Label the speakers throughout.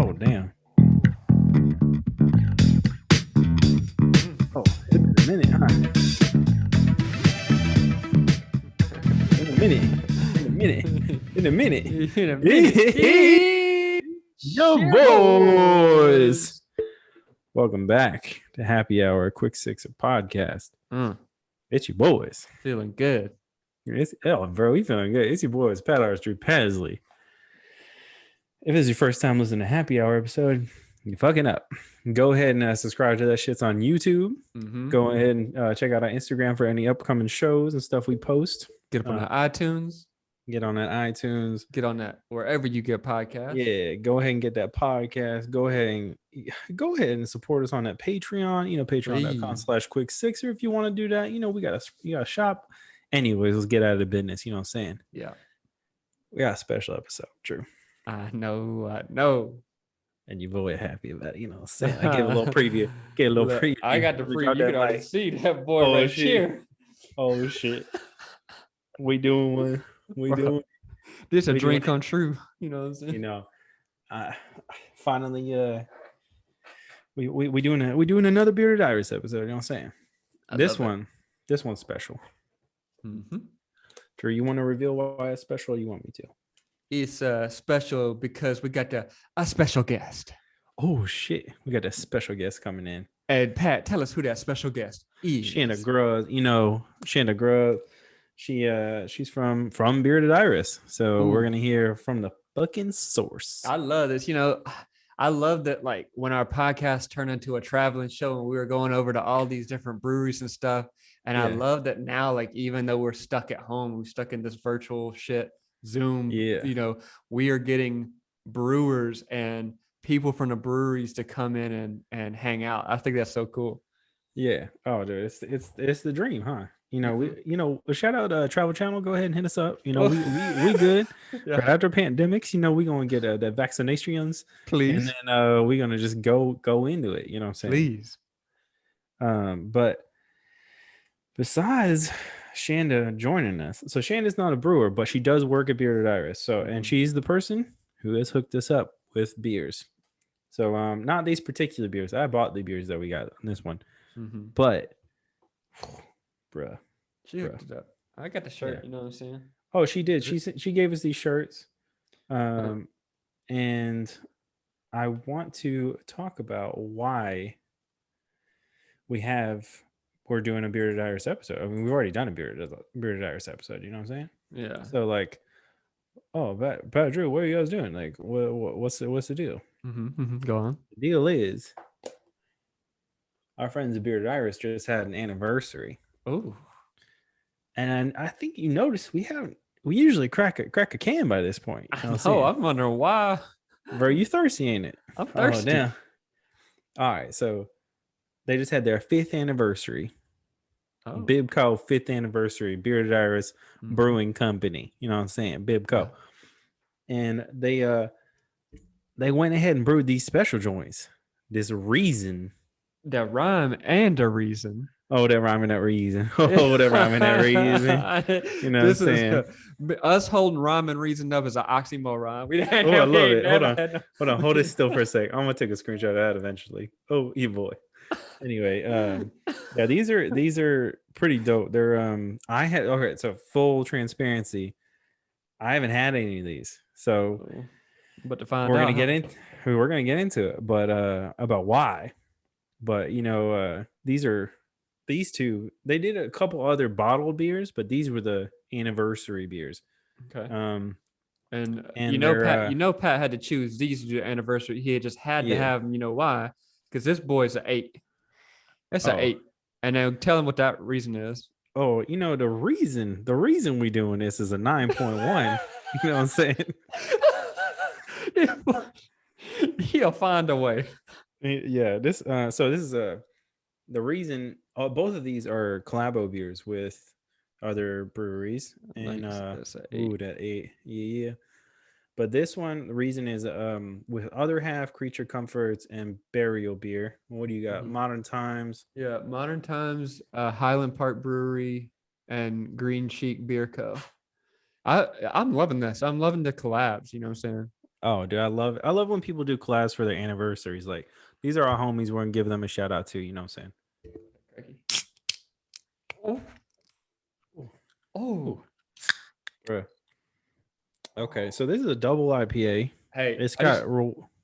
Speaker 1: Oh, damn. Oh, it's been a minute, huh? In a minute. In a minute. In a minute.
Speaker 2: In a minute.
Speaker 1: Yo, boys. Welcome back to Happy Hour, Quick Sixer podcast. It's your boys.
Speaker 2: Feeling good.
Speaker 1: Bro, we feeling good. It's your boys, Pat Arstry, Pasley. If it's your first time listening to Happy Hour episode, you're fucking up. Go ahead and subscribe to that shit's on YouTube. Go ahead and check out our Instagram for any upcoming shows and stuff we post.
Speaker 2: Get up on the iTunes.
Speaker 1: Get on that iTunes.
Speaker 2: Get on that wherever you get podcasts.
Speaker 1: Yeah, go ahead and get that podcast. Go ahead and support us on that Patreon. You know, patreon.com/quick sixer if you want to do that. You know, we got a shop. Anyways, let's get out of the business. You know what I'm saying?
Speaker 2: Yeah.
Speaker 1: We got a special episode, Drew.
Speaker 2: I know.
Speaker 1: And you're very happy about it. You know what I'm saying? I gave a little preview. Preview.
Speaker 2: I got the preview. You can already see that boy right here.
Speaker 1: Oh, shit. We doing one.
Speaker 2: This a dream come true. You know what I'm saying?
Speaker 1: You know, finally, we doing another Bearded Iris episode. You know what I'm saying? This one's special. Drew, you want to reveal why it's special? Or you want me to?
Speaker 2: It's special because we got a special guest.
Speaker 1: Oh shit, we got a special guest coming in.
Speaker 2: And Pat, tell us who that special guest is.
Speaker 1: Chanda Grubbs. You know, Chanda Grubbs. She's from Bearded Iris. So we're gonna hear from the fucking source.
Speaker 2: I love this. You know, I love that, like, when our podcast turned into a traveling show and we were going over to all these different breweries and stuff. And I love that now, like, even though we're stuck at home, we're stuck in this virtual shit, Zoom, you know, we are getting brewers and people from the breweries to come in and hang out. I think that's so cool.
Speaker 1: Yeah. Oh, dude, it's the dream, huh? You know, shout out Travel Channel. Go ahead and hit us up. You know, we good.
Speaker 2: Yeah.
Speaker 1: Right after pandemics, you know, we're gonna get the vaccinations,
Speaker 2: please,
Speaker 1: and then we're gonna just go into it. You know what I'm saying?
Speaker 2: Please.
Speaker 1: But besides Chanda joining us, so Shanda's not a brewer, but she does work at Bearded Iris. So, and she's the person who has hooked us up with beers. So, not these particular beers. I bought the beers that we got on this one, but. Bruh.
Speaker 2: She hooked it up. I got the shirt, you know what I'm saying?
Speaker 1: Oh, she did. She gave us these shirts. And I want to talk about why we're doing a Bearded Iris episode. I mean, we've already done a Bearded Iris episode, you know what I'm saying?
Speaker 2: Yeah.
Speaker 1: So, like, but Drew, what are you guys doing? Like, what's the deal?
Speaker 2: Go on.
Speaker 1: The deal is our friends at Bearded Iris just had an anniversary.
Speaker 2: Oh,
Speaker 1: and I think you noticed we usually crack a can by this point.
Speaker 2: You know I'm wondering why.
Speaker 1: Bro, you thirsty, ain't it?
Speaker 2: I'm thirsty.
Speaker 1: Oh, damn. All right, so they just had their 5th anniversary. BIBCO 5th anniversary, Bearded Iris Brewing Company. You know what I'm saying? BIBCO. And they went ahead and brewed these special joints. This reason.
Speaker 2: That rhyme and a reason.
Speaker 1: Oh, that rhyme and that reason. Oh, that rhyme and that reason. You know what I'm saying?
Speaker 2: Us holding rhyme and reason up is an oxymoron.
Speaker 1: I love it. Hold on. Hold it still for a sec. I'm gonna take a screenshot of that eventually. Oh, you boy. Anyway, yeah, these are pretty dope. They're so full transparency. I haven't had any of these, so
Speaker 2: but to find
Speaker 1: we're
Speaker 2: out,
Speaker 1: gonna get into it, but about why. But you know, these two, they did a couple other bottled beers, but these were the anniversary beers.
Speaker 2: Okay. And you know, Pat had to choose these to do the anniversary. He just had to have them. You know why? Because this boy's an 8. That's an 8. And now tell him what that reason is.
Speaker 1: Oh, you know, the reason we doing this is a 9.1. You know what I'm saying?
Speaker 2: He'll find a way.
Speaker 1: Yeah, this is the reason. Both of these are collabo beers with other breweries, and
Speaker 2: that's an 8.
Speaker 1: that 8, yeah. But this one, the reason is with Other Half, Creature Comforts, and Burial Beer. What do you got? Modern Times.
Speaker 2: Yeah, Modern Times, Highland Park Brewery, and Green Cheek Beer Co. I'm loving this. I'm loving the collabs. You know what I'm saying?
Speaker 1: Oh, dude, I love when people do collabs for their anniversaries. Like, these are our homies. We're gonna give them a shout out to. You know what I'm saying?
Speaker 2: Oh, oh,
Speaker 1: Bruh. Okay, so this is a double IPA.
Speaker 2: Hey,
Speaker 1: It's got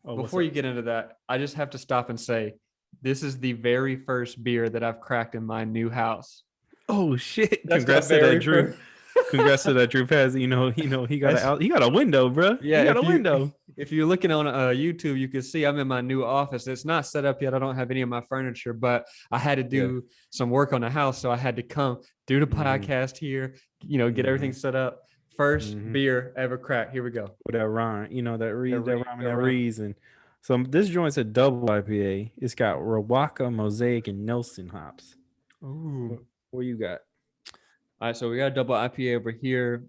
Speaker 2: before you get into that, I just have to stop and say, this is the very first beer that I've cracked in my new house.
Speaker 1: Oh shit!
Speaker 2: That's
Speaker 1: Congrats to that Drew.
Speaker 2: first.
Speaker 1: Congrats to that Drew Paz. He got a window, bro.
Speaker 2: Yeah,
Speaker 1: he got a window.
Speaker 2: If you're looking on YouTube, you can see I'm in my new office. It's not set up yet. I don't have any of my furniture, but I had to do some work on the house, so I had to come do the podcast here. Get everything set up. First beer ever cracked. Here we go.
Speaker 1: With that rhyme, that rhyme and that reason. So this joint's a double IPA. It's got Rawaka, Mosaic, and Nelson hops.
Speaker 2: Ooh.
Speaker 1: What you got?
Speaker 2: All right, so we got a double IPA over here.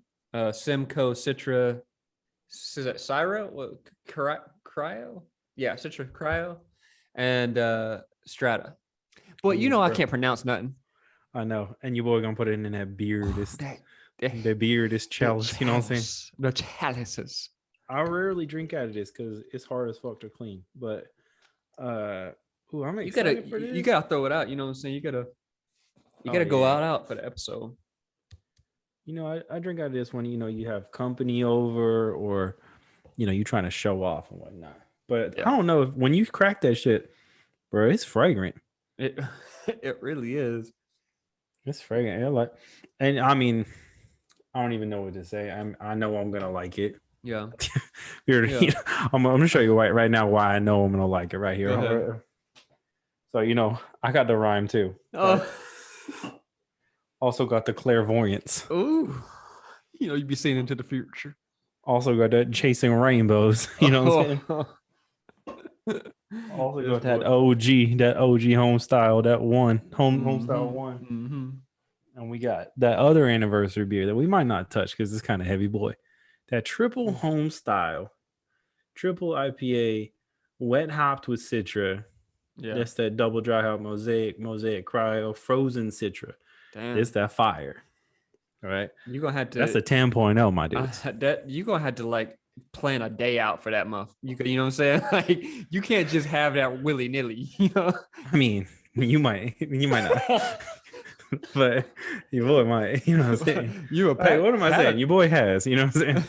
Speaker 2: Simcoe, Citra. Is that Syro? What? Cryo? Yeah, Citra Cryo. And Strata. But I can't pronounce nothing.
Speaker 1: I know. And your boy gonna put it in that beardist. The beardist chalice. You know what I'm saying?
Speaker 2: The chalices.
Speaker 1: I rarely drink out of this because it's hard as fuck to clean. But I'm excited for this.
Speaker 2: You gotta throw it out. You know what I'm saying? You gotta go out for the episode.
Speaker 1: I drink out of this when you have company over, or you trying to show off and whatnot. But I don't know, when you crack that shit, bro, it's fragrant.
Speaker 2: It really is.
Speaker 1: It's fragrant. And I mean, I don't even know what to say. I know I'm gonna like it.
Speaker 2: Yeah.
Speaker 1: I'm gonna show you right now why I know I'm gonna like it right here. So I got the rhyme too.
Speaker 2: Oh.
Speaker 1: Also got the clairvoyance.
Speaker 2: Ooh. You'd be seeing into the future.
Speaker 1: Also got that chasing rainbows. What I'm saying? Also got that OG home style, that home style one.
Speaker 2: Mm-hmm.
Speaker 1: And we got that other anniversary beer that we might not touch because it's kind of heavy, boy. That triple home style, triple IPA, wet hopped with Citra. Yeah. That's that double dry hop mosaic cryo, frozen Citra. Damn. It's that fire. All right.
Speaker 2: You're going to have to.
Speaker 1: That's a 10.0, my dude.
Speaker 2: You're going to have to plan a day out for that month. You know what I'm saying? You can't just have that willy nilly.
Speaker 1: I mean, you might not. But your boy might, what I'm saying? What am I saying? Your boy has, what I'm saying?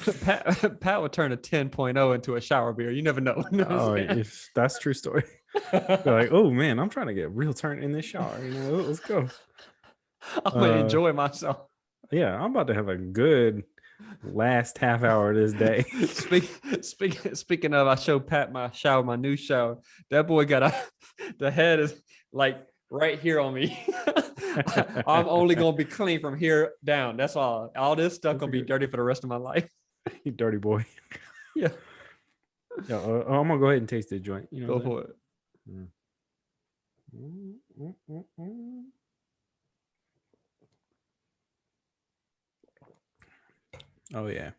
Speaker 2: Pat would turn a 10.0 into a shower beer. You never know.
Speaker 1: That's a true story. They're like, oh man, I'm trying to get real turn in this shower. Let's go.
Speaker 2: I'm gonna enjoy myself.
Speaker 1: Yeah, I'm about to have a good last half hour of this day.
Speaker 2: Speaking of, I showed Pat my new shower. That boy got the head is right here on me. I'm only gonna be clean from here down. That's all. All this stuff gonna be dirty for the rest of my life.
Speaker 1: You dirty boy.
Speaker 2: Yeah.
Speaker 1: Yeah. I'm gonna go ahead and taste this joint.
Speaker 2: Go for it.
Speaker 1: Oh yeah.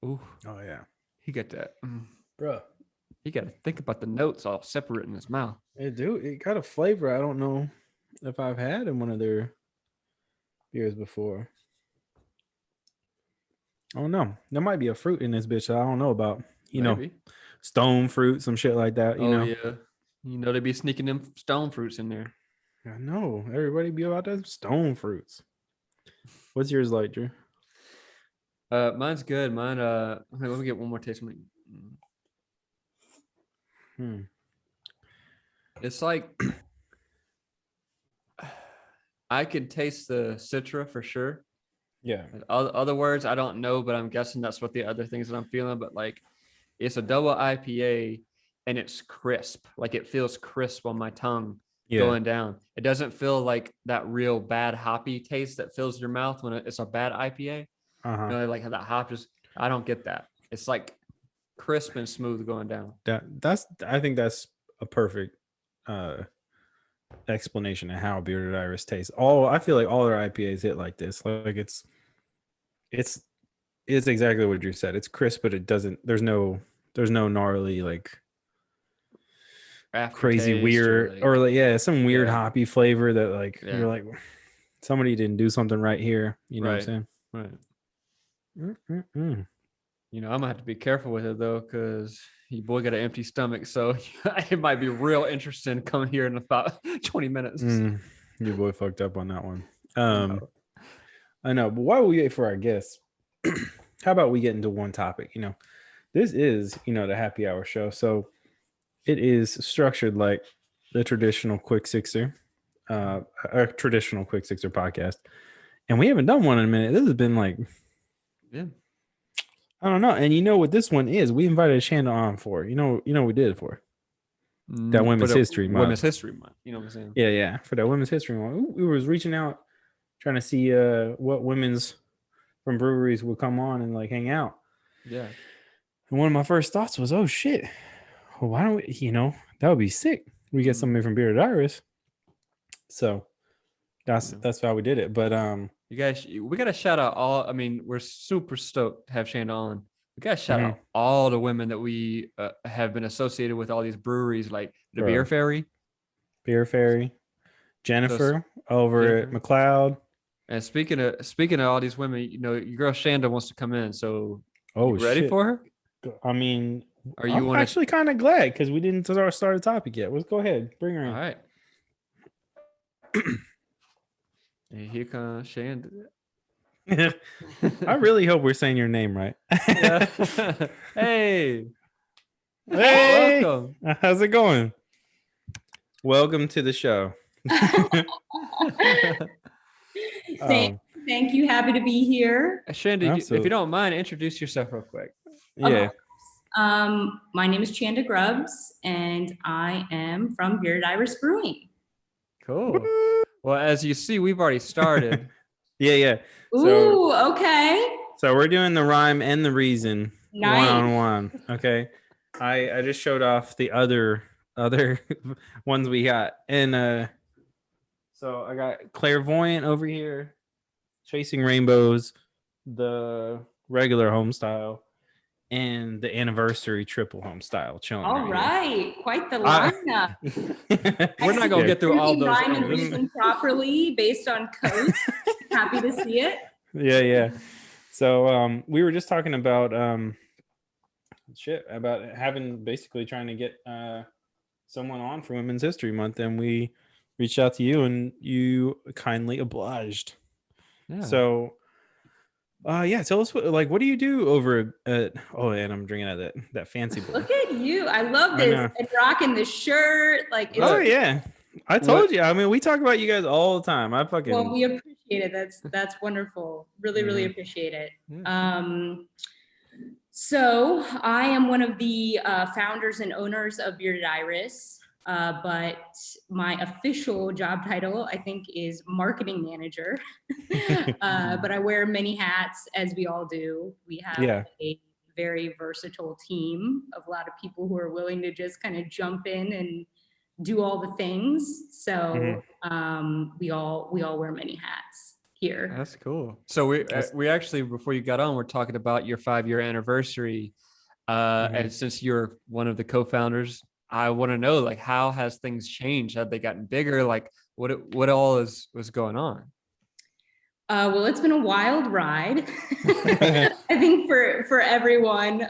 Speaker 2: Ooh.
Speaker 1: Oh yeah.
Speaker 2: He got that,
Speaker 1: bro.
Speaker 2: He got to think about the notes all separate in his mouth.
Speaker 1: It got a flavor I don't know if I've had in one of their beers before. Oh no, there might be a fruit in this bitch I don't know about. Maybe. Stone fruit, some shit like that.
Speaker 2: Yeah. They be sneaking them stone fruits in there.
Speaker 1: I know. Everybody be about that stone fruits. What's yours like, Drew?
Speaker 2: Mine's good. Mine. Let me get one more taste. It's like I could taste the Citra for sure.
Speaker 1: Yeah.
Speaker 2: Other words, I don't know, but I'm guessing that's what the other things that I'm feeling. But it's a double IPA and it's crisp. It feels crisp on my tongue going down. It doesn't feel like that real bad hoppy taste that fills your mouth when it's a bad IPA. That hop I don't get that. It's crisp and smooth going down.
Speaker 1: I think that's a perfect explanation of how Bearded Iris tastes. I feel like all their IPAs hit like this. It's exactly what you said. It's crisp, but it doesn't. There's no gnarly crazy weird or some weird hoppy flavor that you're like somebody didn't do something right here. You know what I'm saying?
Speaker 2: Right. I'm gonna have to be careful with it though, because your boy got an empty stomach, so it might be real interesting coming here in about 20 minutes.
Speaker 1: Your boy fucked up on that one. I know, but while we wait for our guests, how about we get into one topic? This is, the happy hour show. So it is structured like the traditional quick sixer, a traditional quick sixer podcast. And we haven't done one in a minute. This has been like, I don't know. And you know what this one is? We invited Chanda on for, we did it for that Women's History Month.
Speaker 2: Women's History Month. You know what I'm saying?
Speaker 1: Yeah. For that Women's History Month. We was reaching out, trying to see what women's from breweries would come on and like hang out.
Speaker 2: Yeah.
Speaker 1: And one of my first thoughts was, oh shit, well, why don't we, that would be sick. We get somebody from Bearded Iris. So that's how we did it. But
Speaker 2: you guys, we gotta shout out all. I mean, we're super stoked to have Chanda on. We gotta shout out all the women that we have been associated with all these breweries, like the Beer Fairy,
Speaker 1: Jennifer over at McLeod.
Speaker 2: And speaking of all these women, your girl Chanda wants to come in. So, you ready for her?
Speaker 1: I mean,
Speaker 2: I'm
Speaker 1: actually kind of glad because we didn't start a topic yet. Let's go ahead, bring her in.
Speaker 2: All right. And here comes Chanda.
Speaker 1: I really hope we're saying your name right.
Speaker 2: Hey,
Speaker 1: welcome. How's it going? Welcome to the show.
Speaker 3: Thank you. Happy to be here.
Speaker 2: Chanda, if you don't mind, introduce yourself real quick.
Speaker 1: Yeah.
Speaker 3: My name is Chanda Grubbs, and I am from Bearded Iris Brewing.
Speaker 2: Cool. Well, as you see, we've already started.
Speaker 1: Yeah.
Speaker 3: Ooh, okay.
Speaker 1: So we're doing the rhyme and the reason
Speaker 3: nice.
Speaker 1: One-on-one. Okay. I just showed off the other ones we got. And so I got Clairvoyant over here, Chasing Rainbows, the regular home style, and the anniversary triple home style. Chilling.
Speaker 3: All right. Quite the lineup.
Speaker 2: We're not going to get through all those.
Speaker 3: Rhyme and reason properly based on code. Happy to see it.
Speaker 1: Yeah. So we were just talking about basically trying to get someone on for Women's History Month, and we reached out to you and you kindly obliged. Yeah. So tell us what do you do over at and I'm drinking out that fancy boy.
Speaker 3: Look at you. I love this. And rocking the shirt.
Speaker 1: Yeah. I told you. I mean, we talk about you guys all the time.
Speaker 3: Well, we appreciate it. That's wonderful. Really, really appreciate it. So I am one of the founders and owners of Bearded Iris. But my official job title, I think, is marketing manager. But I wear many hats, as we all do. We have a very versatile team of a lot of people who are willing to just kind of jump in and do all the things. So we all wear many hats here.
Speaker 2: That's cool. So we actually, before you got on, we're talking about your 5-year anniversary. And since you're one of the co-founders, I want to know, how has things changed? Have they gotten bigger? What all was going on?
Speaker 3: Well, it's been a wild ride. I think for everyone,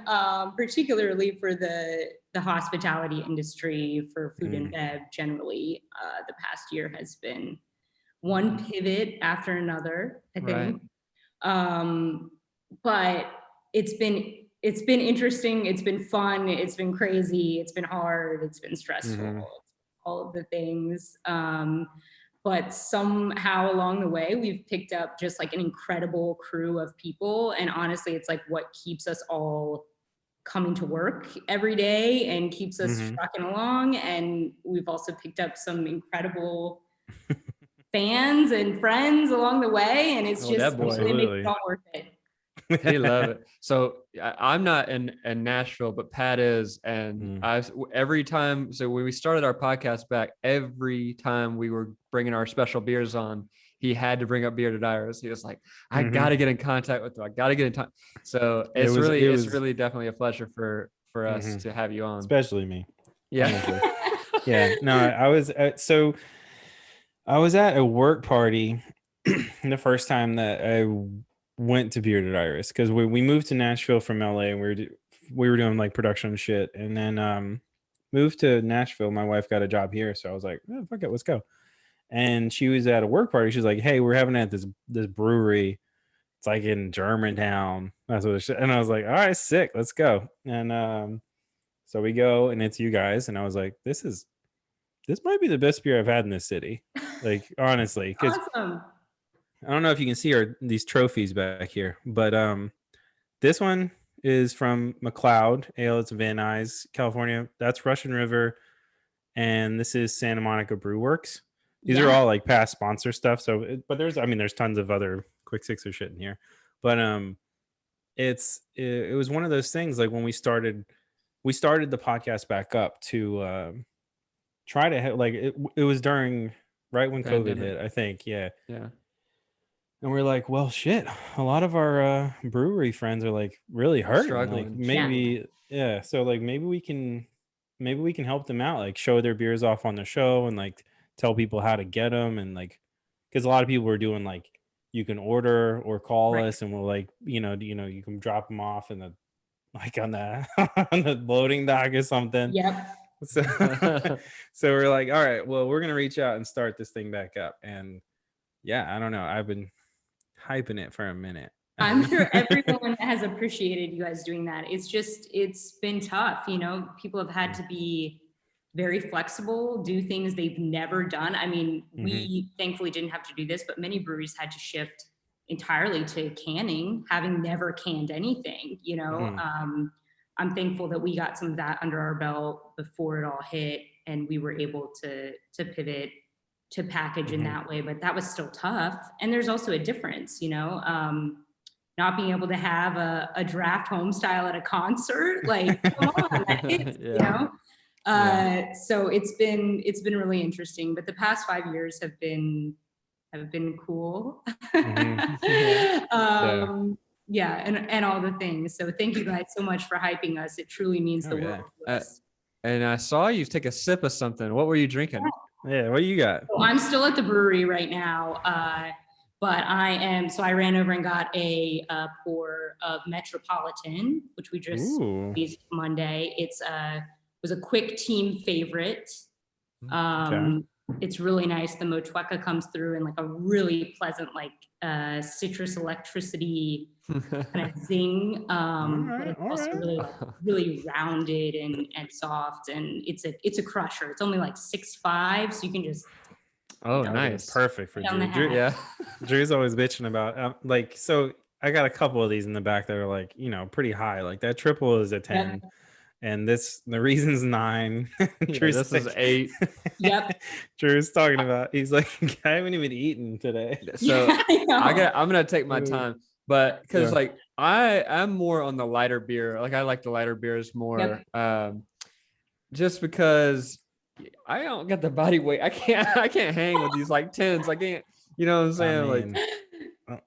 Speaker 3: particularly for the hospitality industry, for food and bev generally, the past year has been one pivot after another, I think. Right. But it's been interesting. It's been fun. It's been crazy. It's been hard. It's been stressful. All of the things. But somehow along the way, we've picked up just an incredible crew of people. And honestly, it's what keeps us all coming to work every day and keeps us trucking along. And we've also picked up some incredible fans and friends along the way. And it's just really makes it all worth it.
Speaker 2: They love it. So I'm not in Nashville, but Pat is. And every time, so when we started our podcast back, every time we were bringing our special beers on, he had to bring up Bearded Iris. He was like, I got to get in contact with them. I got to get in touch. So it's really definitely a pleasure for us to have you on.
Speaker 1: Especially me.
Speaker 2: Yeah.
Speaker 1: Yeah. No, I was at a work party the first time that went to Bearded Iris because we moved to Nashville from LA, and we were doing like production shit, and then moved to Nashville. My wife got a job here, so I was like, oh, fuck it, let's go. And she was at a work party. She's like, hey, we're having it at this brewery. It's like in Germantown. That's what it should. And I was like, all right, sick, let's go. And so we go, and it's you guys, and I was like, this might be the best beer I've had in this city, like honestly, because
Speaker 3: Awesome.
Speaker 1: I don't know if you can see these trophies back here, but this one is from McLeod Ale. It's Van Nuys, California. That's Russian River, and this is Santa Monica Brew Works. These are all like past sponsor stuff. So, but there's tons of other Quick Sixer shit in here, but it was one of those things. Like when we started the podcast back up to try to like it was during right when COVID hit, I think. Yeah. And we're like, well, shit, a lot of our brewery friends are like really hurting.
Speaker 2: Struggling.
Speaker 1: Like maybe, yeah. So like maybe we can help them out, like show their beers off on the show and like tell people how to get them. And like, because a lot of people were doing like, you can order or call us and we'll like, you can drop them off in the, like on the, on the loading dock or something.
Speaker 3: Yep.
Speaker 1: So, so we're like, all right, well, we're going to reach out and start this thing back up. And yeah, I don't know. I've been hyping it for a minute.
Speaker 3: I'm sure everyone has appreciated you guys doing that. It's been tough. People have had to be very flexible, do things they've never done. I mean, we thankfully didn't have to do this, but many breweries had to shift entirely to canning, having never canned anything, I'm thankful that we got some of that under our belt before it all hit, and we were able to pivot to package in that way, but that was still tough. And there's also a difference, not being able to have a draft home style at a concert, like come on, that hits, So it's been really interesting, but the past 5 years have been cool. And all the things. So thank you guys so much for hyping us. It truly means the world to us.
Speaker 2: And I saw you take a sip of something. What were you drinking?
Speaker 1: Yeah, what you got?
Speaker 3: So I'm still at the brewery right now, but I ran over and got a pour of Metropolitan, which we just released Monday. It was a quick team favorite. It's really nice. The Motueka comes through in like a really pleasant, like citrus electricity kind of zing. But it's also really, really rounded and soft, and it's a crusher. It's only like 6.5, so you can just.
Speaker 2: Oh, nice!
Speaker 1: Perfect for Drew. Yeah, Drew's always bitching about so. I got a couple of these in the back that are like pretty high. Like that triple is a 10. Yeah. And the reason's 9.
Speaker 2: This is 8.
Speaker 3: Yep.
Speaker 1: Drew's talking about. He's like, I haven't even eaten today.
Speaker 2: So I'm gonna take my time, but because like I'm more on the lighter beer. Like I like the lighter beers more, just because I don't get the body weight. I can't hang with these like 10s. I can't. You know what I'm saying?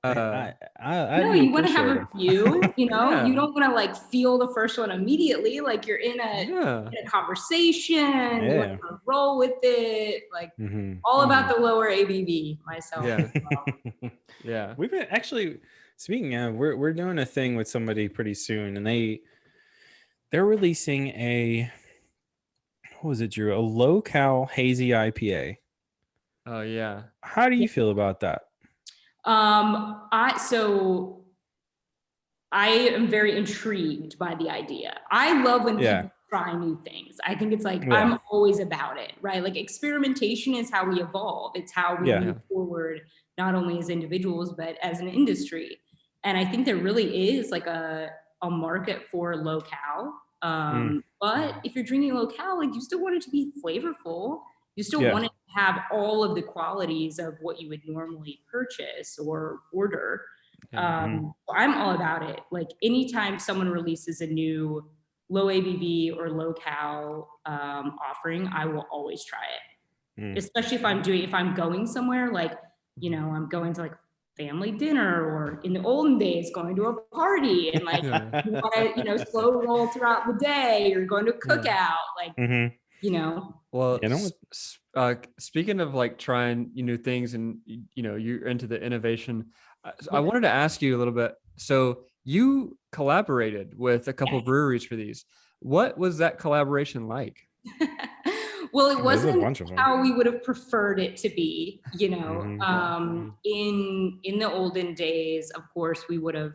Speaker 3: No, you want to have a few, you don't want to like feel the first one immediately. Like you're in a conversation, you want to roll with it, like all about the lower ABV myself.
Speaker 2: Yeah.
Speaker 1: We've been actually speaking of, we're doing a thing with somebody pretty soon, and they're releasing what was it, Drew? A low-cal hazy IPA.
Speaker 2: Oh yeah.
Speaker 1: How do you feel about that?
Speaker 3: I am very intrigued by the idea. I love when people try new things. I think it's like, I'm always about it, right? Like experimentation is how we evolve. It's how we move forward, not only as individuals, but as an industry. And I think there really is like a market for low-cal. But if you're drinking low-cal, like you still want it to be flavorful. You still want it to have all of the qualities of what you would normally purchase or order. So I'm all about it. Like anytime someone releases a new low ABV or low cal offering, I will always try it. Especially if I'm going somewhere, like, I'm going to like family dinner, or in the olden days going to a party, and like you want to, slow roll throughout the day, or going to a cookout, like
Speaker 2: Well, speaking of like trying new things, and you're into the innovation, I wanted to ask you a little bit. So you collaborated with a couple breweries for these. What was that collaboration like?
Speaker 3: Well, it
Speaker 1: There's a
Speaker 3: wasn't
Speaker 1: bunch of them.
Speaker 3: how we would have preferred it to be, you know. In the olden days, of course, we would have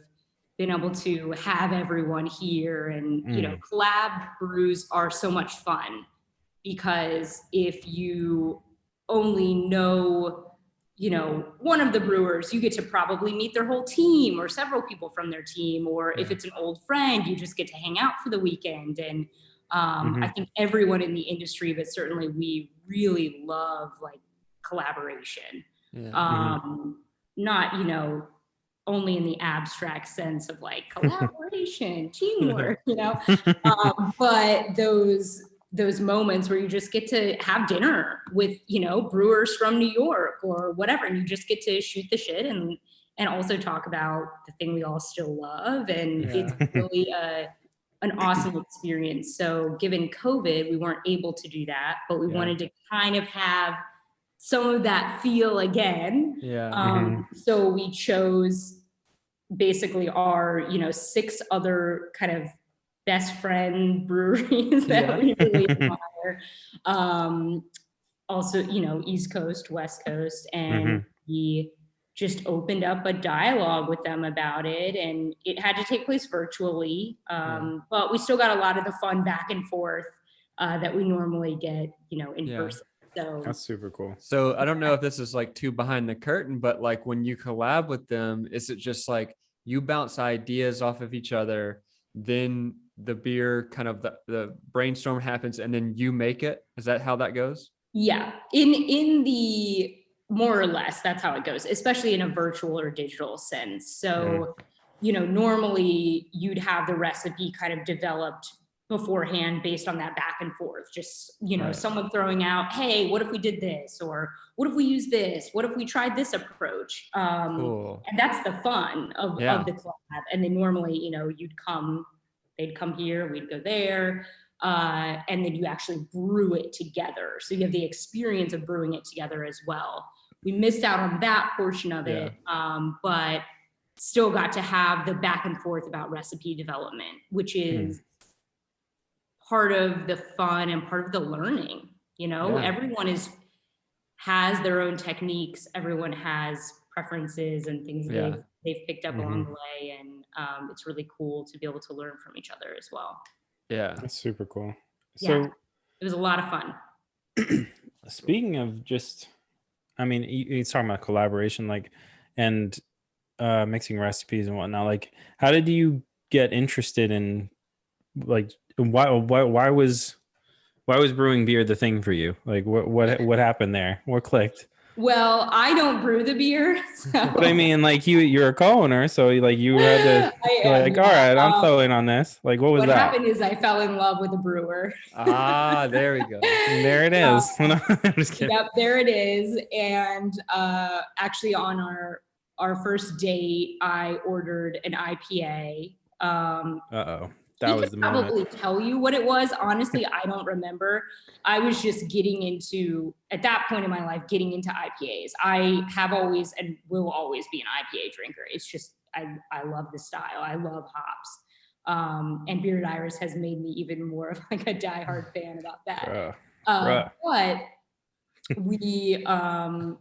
Speaker 3: been able to have everyone here, and you know, collab brews are so much fun because if you only know, you know, one of the brewers, you get to probably meet their whole team or several people from their team, or if it's an old friend, you just get to hang out for the weekend. And I think everyone in the industry, but certainly we really love like collaboration. Not, you know, only in the abstract sense of like collaboration, teamwork, you know, but those moments where you just get to have dinner with, you know, brewers from New York or whatever, and you just get to shoot the shit and also talk about the thing we all still love. And it's really an awesome experience. So given COVID, we weren't able to do that, but we wanted to kind of have some of that feel again. So we chose basically our, you know, 6 other kind of best friend breweries that we really admire. Also, you know, East Coast, West Coast, and we just opened up a dialogue with them about it, and it had to take place virtually, but we still got a lot of the fun back and forth that we normally get, you know, in person. So
Speaker 1: that's super cool.
Speaker 2: So I don't know if this is like too behind the curtain, but like when you collab with them, is it just like you bounce ideas off of each other, then the beer kind of the brainstorm happens and then you make it? Is that how that goes?
Speaker 3: Yeah, in the more or less, that's how it goes, especially in a virtual or digital sense. So, you know, normally you'd have the recipe kind of developed beforehand based on that back and forth. Just, you know, someone throwing out, hey, what if we did this? Or what if we use this? What if we tried this approach? And that's the fun of the collab. And then normally, you know, they'd come here, we'd go there. And then you actually brew it together. So you have the experience of brewing it together as well. We missed out on that portion of it, but still got to have the back and forth about recipe development, which is part of the fun and part of the learning. You know, everyone has their own techniques. Everyone has preferences and things they've picked up along the way. And it's really cool to be able to learn from each other as well.
Speaker 1: Yeah, that's super cool.
Speaker 3: So it was a lot of fun.
Speaker 1: Speaking of just, I mean, he's talking about collaboration, like, and mixing recipes and whatnot. Like, how did you get interested in, like, why was brewing beer the thing for you? Like, what happened there? What clicked?
Speaker 3: Well, I don't brew the beer. So.
Speaker 1: But I mean, like you're a co-owner, so like you had to all right, I'm throwing on this. Like, what was that?
Speaker 3: What happened is I fell in love with a brewer.
Speaker 2: There we go.
Speaker 1: And there it is. I'm just kidding.
Speaker 3: Yep, there it is. And actually on our first date, I ordered an IPA.
Speaker 1: That was the moment.
Speaker 3: Probably tell you what it was. Honestly, I don't remember. I was just getting into, at that point in my life, getting into IPAs. I have always and will always be an IPA drinker. It's just, I love the style. I love hops. And Bearded Iris has made me even more of like a diehard fan about that. But we,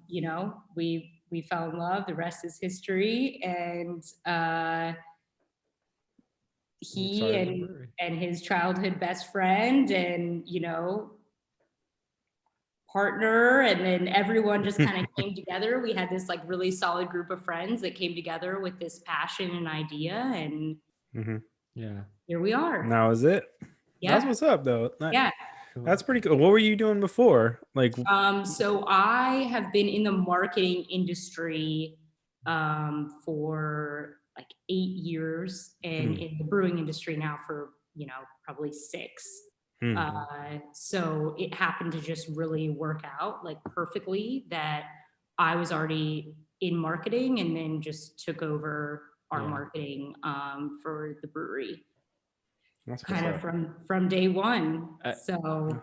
Speaker 3: you know, we fell in love. The rest is history. And, he and his childhood best friend and, you know, partner, and then everyone just kind of came together. We had this like really solid group of friends that came together with this passion and idea, and here we are.
Speaker 1: Now is it? That's what's up though. That's pretty cool. What were you doing before? Like,
Speaker 3: so I have been in the marketing industry for like 8 years, and in the brewing industry now for, you know, probably 6. So it happened to just really work out like perfectly that I was already in marketing and then just took over our marketing for the brewery. That's kind of from day one.
Speaker 2: I feel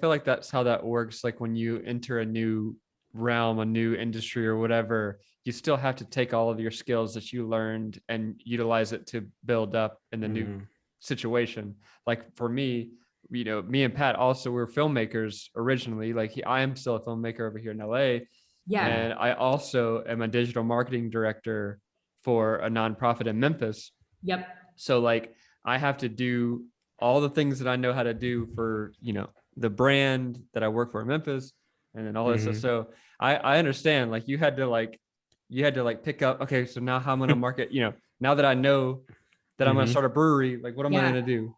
Speaker 2: like that's how that works. Like when you enter a new realm, a new industry or whatever, you still have to take all of your skills that you learned and utilize it to build up in the new situation. Like for me, me and Pat also were filmmakers originally. Like I am still a filmmaker over here in LA.
Speaker 3: Yeah.
Speaker 2: And I also am a digital marketing director for a nonprofit in Memphis.
Speaker 3: Yep.
Speaker 2: So like I have to do all the things that I know how to do for, the brand that I work for in Memphis and then all this stuff. So I understand, like you had to pick up, okay, so now how I'm going to market, now that I know that I'm going to start a brewery, like what am I going to do?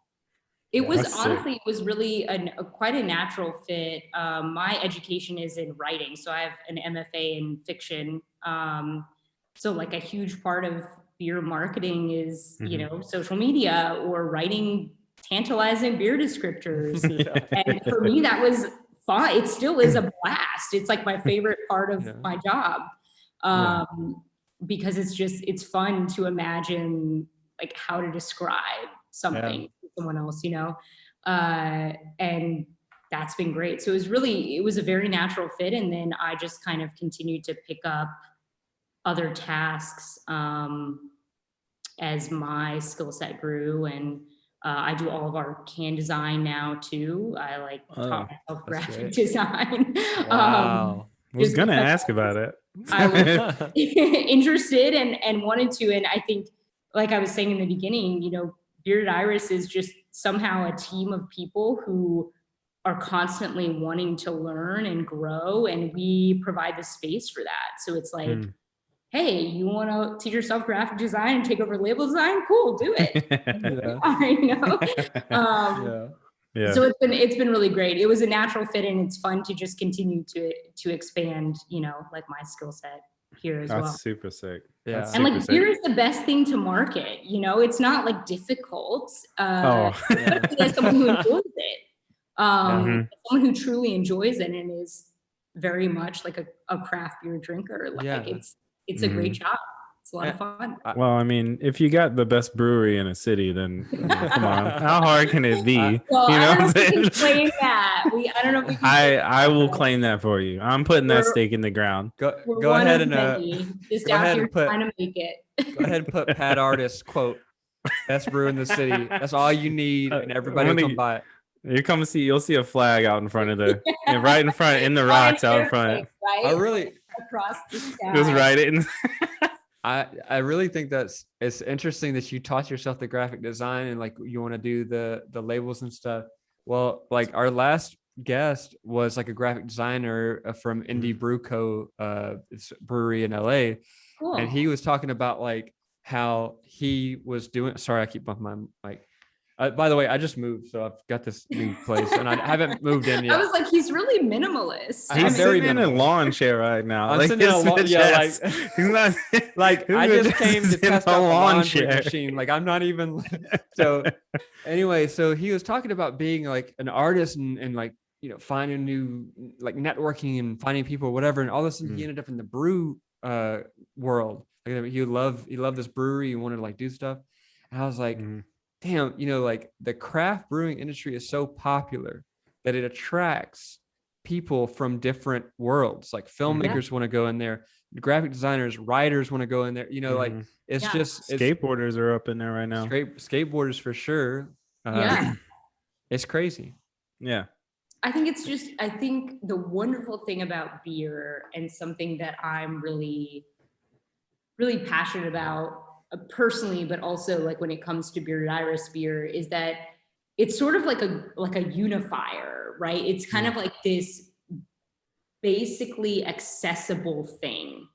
Speaker 3: It was honestly, it was really quite a natural fit. My education is in writing. So I have an MFA in fiction. So like a huge part of beer marketing is, social media or writing tantalizing beer descriptors. And for me, that was fun. It still is a blast. It's like my favorite part of my job. Because it's fun to imagine like how to describe something to someone else, and that's been great. So it was a very natural fit. And then I just kind of continued to pick up other tasks as my skill set grew. And I do all of our can design now too. I taught myself graphic design.
Speaker 2: Wow.
Speaker 1: I was gonna ask about it.
Speaker 3: I was interested and wanted to. And I think, like I was saying in the beginning, Bearded Iris is just somehow a team of people who are constantly wanting to learn and grow, and we provide the space for that. So it's like, hey, you want to teach yourself graphic design and take over label design? Cool, do it. So it's been really great. It was a natural fit, and it's fun to just continue to expand, like my skill set here as well.
Speaker 1: That's super sick.
Speaker 3: Yeah. And like beer is the best thing to market, it's not like difficult. As someone who enjoys it. Someone who truly enjoys it and is very much like a craft beer drinker. Like it's a great job. It's a lot of fun.
Speaker 1: Well, I mean, if you got the best brewery in a city, then come on, how hard can it be?
Speaker 3: Well, I don't know if we can claim that. I don't know if we can.
Speaker 1: I will claim that for you. I'm putting that stake in the ground.
Speaker 2: Go ahead and
Speaker 3: just out here trying to make it.
Speaker 2: Go ahead and put Pat Artist quote, best brew in the city. That's all you need, and everybody will come by it.
Speaker 1: You'll see a flag out in front of right in front in the rocks out in front.
Speaker 3: Right?
Speaker 2: I really
Speaker 3: across the sky.
Speaker 1: Just write it in.
Speaker 2: I really think it's interesting that you taught yourself the graphic design and like you want to do the labels and stuff. Well, like our last guest was like a graphic designer from BIBCO, it's a brewery in LA. Cool. And he was talking about like how he was doing. Sorry, I keep bumping my mic. By the way, I just moved, so I've got this new place, and I haven't moved in yet.
Speaker 3: I was like, he's really minimalist.
Speaker 1: He's sitting in a lawn chair right now.
Speaker 2: I'm sitting in a lawn. Yeah, like he's not like I just came to test out the laundry machine. Like I'm not even. So anyway, so he was talking about being like an artist and like finding new like networking and finding people, whatever, and all this. And he ended up in the brew world. Like he loved this brewery and wanted to like do stuff. And I was like. Damn, like the craft brewing industry is so popular that it attracts people from different worlds. Like filmmakers want to go in there, graphic designers, writers want to go in there. Like it's just
Speaker 1: skateboarders are up in there right now.
Speaker 2: Skateboarders for sure. It's crazy.
Speaker 1: Yeah.
Speaker 3: I think the wonderful thing about beer and something that I'm really, really passionate about personally, but also like when it comes to Bearded Iris beer, is that it's sort of like a unifier, right? It's kind of like this basically accessible thing,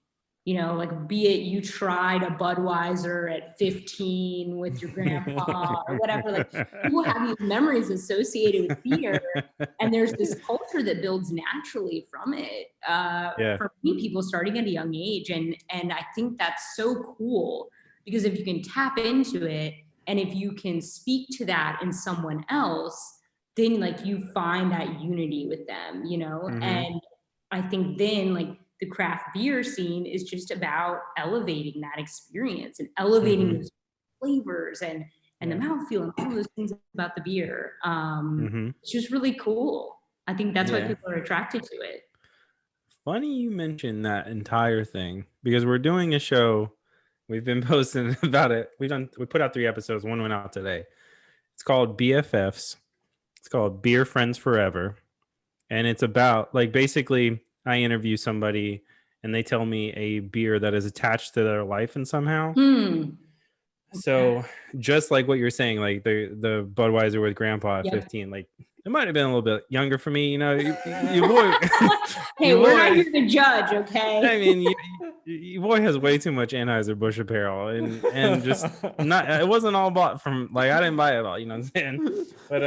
Speaker 3: like be it you tried a Budweiser at 15 with your grandpa or whatever, like people have these memories associated with beer, and there's this culture that builds naturally from it. For me, people starting at a young age, and I think that's so cool. Because if you can tap into it and if you can speak to that in someone else, then like you find that unity with them, and I think then like the craft beer scene is just about elevating that experience and elevating those flavors and the mouthfeel and all those things about the beer. It's just really cool. I think that's why people are attracted to it.
Speaker 1: funny you mentioned that entire thing because we're doing a show. We've been posting about it. We put out 3 episodes. One went out today. It's called BFFs. It's called Beer Friends Forever. And it's about, like, basically I interview somebody and they tell me a beer that is attached to their life and somehow. So just like what you're saying, like the Budweiser with Grandpa at 15, like it might have been a little bit younger for me, you know. Your boy,
Speaker 3: hey, we're not here to judge, okay?
Speaker 1: I mean, your boy has way too much Anheuser-Busch apparel, and just not. It wasn't all bought from, like, I didn't buy it all, you know what I'm saying? But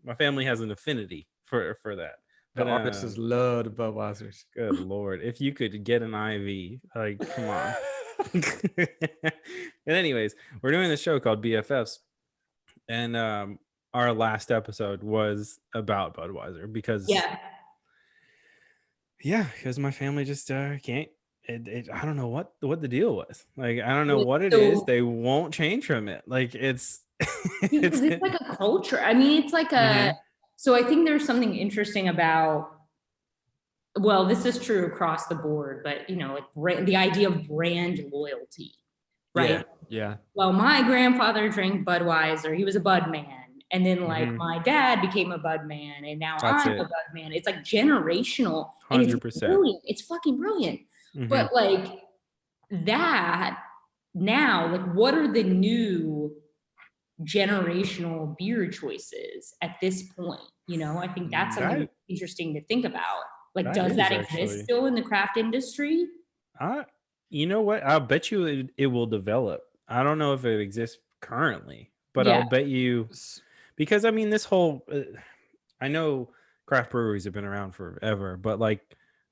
Speaker 1: my family has an affinity for that.
Speaker 2: The
Speaker 1: But
Speaker 2: artists love the Budweisers.
Speaker 1: Good Lord, if you could get an IV, like, come on. And anyways, we're doing this show called BFFs, and our last episode was about Budweiser because because my family just can't. I don't know what the deal was. Like, I don't know what it is. They won't change from it. Like, it's
Speaker 3: it's like a culture. I mean, it's like a. So I think there's something interesting about. Well, this is true across the board, but you know, like the idea of brand loyalty, right?
Speaker 2: Yeah.
Speaker 3: Well, my grandfather drank Budweiser. He was a Bud man. And then like my dad became a Bud man and now I'm a Bud man. It's like generational.
Speaker 1: 100%.
Speaker 3: It's brilliant. It's fucking brilliant. But like that now, like what are the new generational beer choices at this point? You know, I think that's something interesting to think about. Like, does that exist still in the craft industry?
Speaker 1: You know what? I'll bet you it will develop. I don't know if it exists currently, but I'll bet you, because I mean, this whole, I know craft breweries have been around forever, but like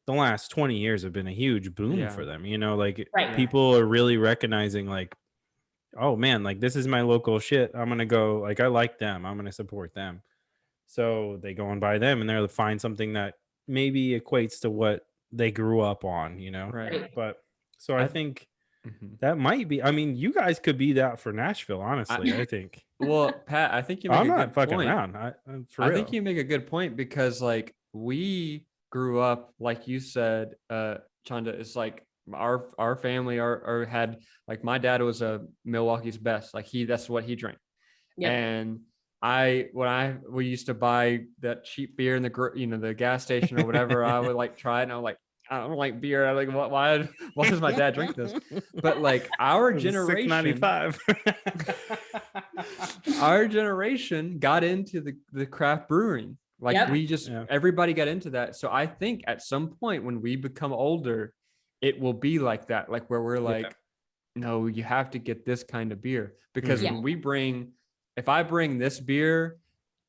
Speaker 1: the last 20 years have been a huge boom for them. You know, like people are really recognizing, like, oh man, like this is my local shit. I'm going to go, like, I like them. I'm going to support them. So they go and buy them and they'll find something that maybe equates to what they grew up on, you know?
Speaker 2: Right.
Speaker 1: But so I think that might be, I mean, you guys could be that for Nashville, honestly, I think.
Speaker 2: Well, Pat, I think you make
Speaker 1: I'm
Speaker 2: a
Speaker 1: not
Speaker 2: good
Speaker 1: fucking
Speaker 2: point.
Speaker 1: around. I
Speaker 2: think you make a good point because like we grew up, like you said, Chanda, it's like our family had, like, my dad was a Milwaukee's Best. Like that's what he drank. Yep. And we used to buy that cheap beer in the gas station or whatever, I would like try it and I'm like, I don't like beer. I'm like, why does my dad drink this? But like our generation, our generation got into the craft brewing. Like everybody got into that. So I think at some point when we become older, it will be like that, like where we're like, no, you have to get this kind of beer because when if I bring this beer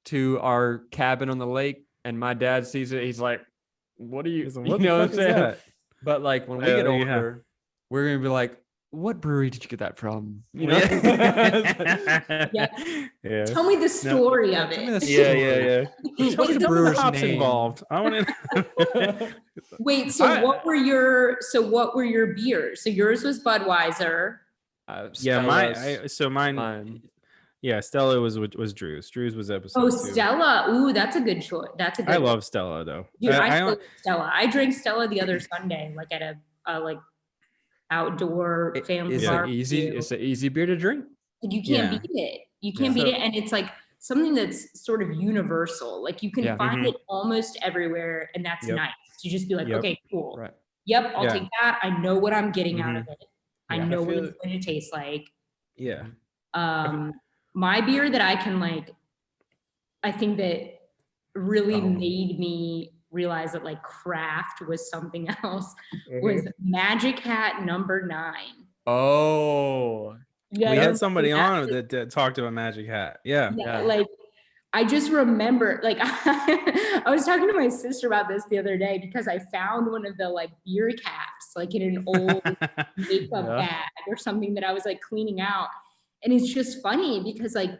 Speaker 2: to our cabin on the lake and my dad sees it, he's like, what are you, you know what I'm saying? But like when we get older, we're going to be like, what brewery did you get that from? You know?
Speaker 3: Tell me the story of it.
Speaker 1: Tell me the hops involved. I want to.
Speaker 3: Wait, so what were your beers? So yours was Budweiser.
Speaker 1: Mine. Yeah, Stella was Drew's. Drew's was episode 2.
Speaker 3: Stella. Ooh, that's a good choice. I
Speaker 1: love Stella though.
Speaker 3: Dude, I love Stella. I drank Stella the other Sunday, like at a like outdoor family bar.
Speaker 2: It's an easy beer to drink.
Speaker 3: You can't beat it. You can't beat it, and it's like something that's sort of universal. Like you can find it almost everywhere, and that's nice. To just be like, okay, cool.
Speaker 2: Right.
Speaker 3: Yep, I'll take that. I know what I'm getting out of it. I know what it's going to taste like.
Speaker 1: Yeah.
Speaker 3: My beer that I can like, I think that really made me realize that like craft was something else was Magic Hat number 9.
Speaker 2: Oh,
Speaker 1: we had somebody on that talked about Magic Hat. Yeah.
Speaker 3: Like I just remember, like I was talking to my sister about this the other day because I found one of the like beer caps like in an old makeup bag or something that I was like cleaning out. And it's just funny because like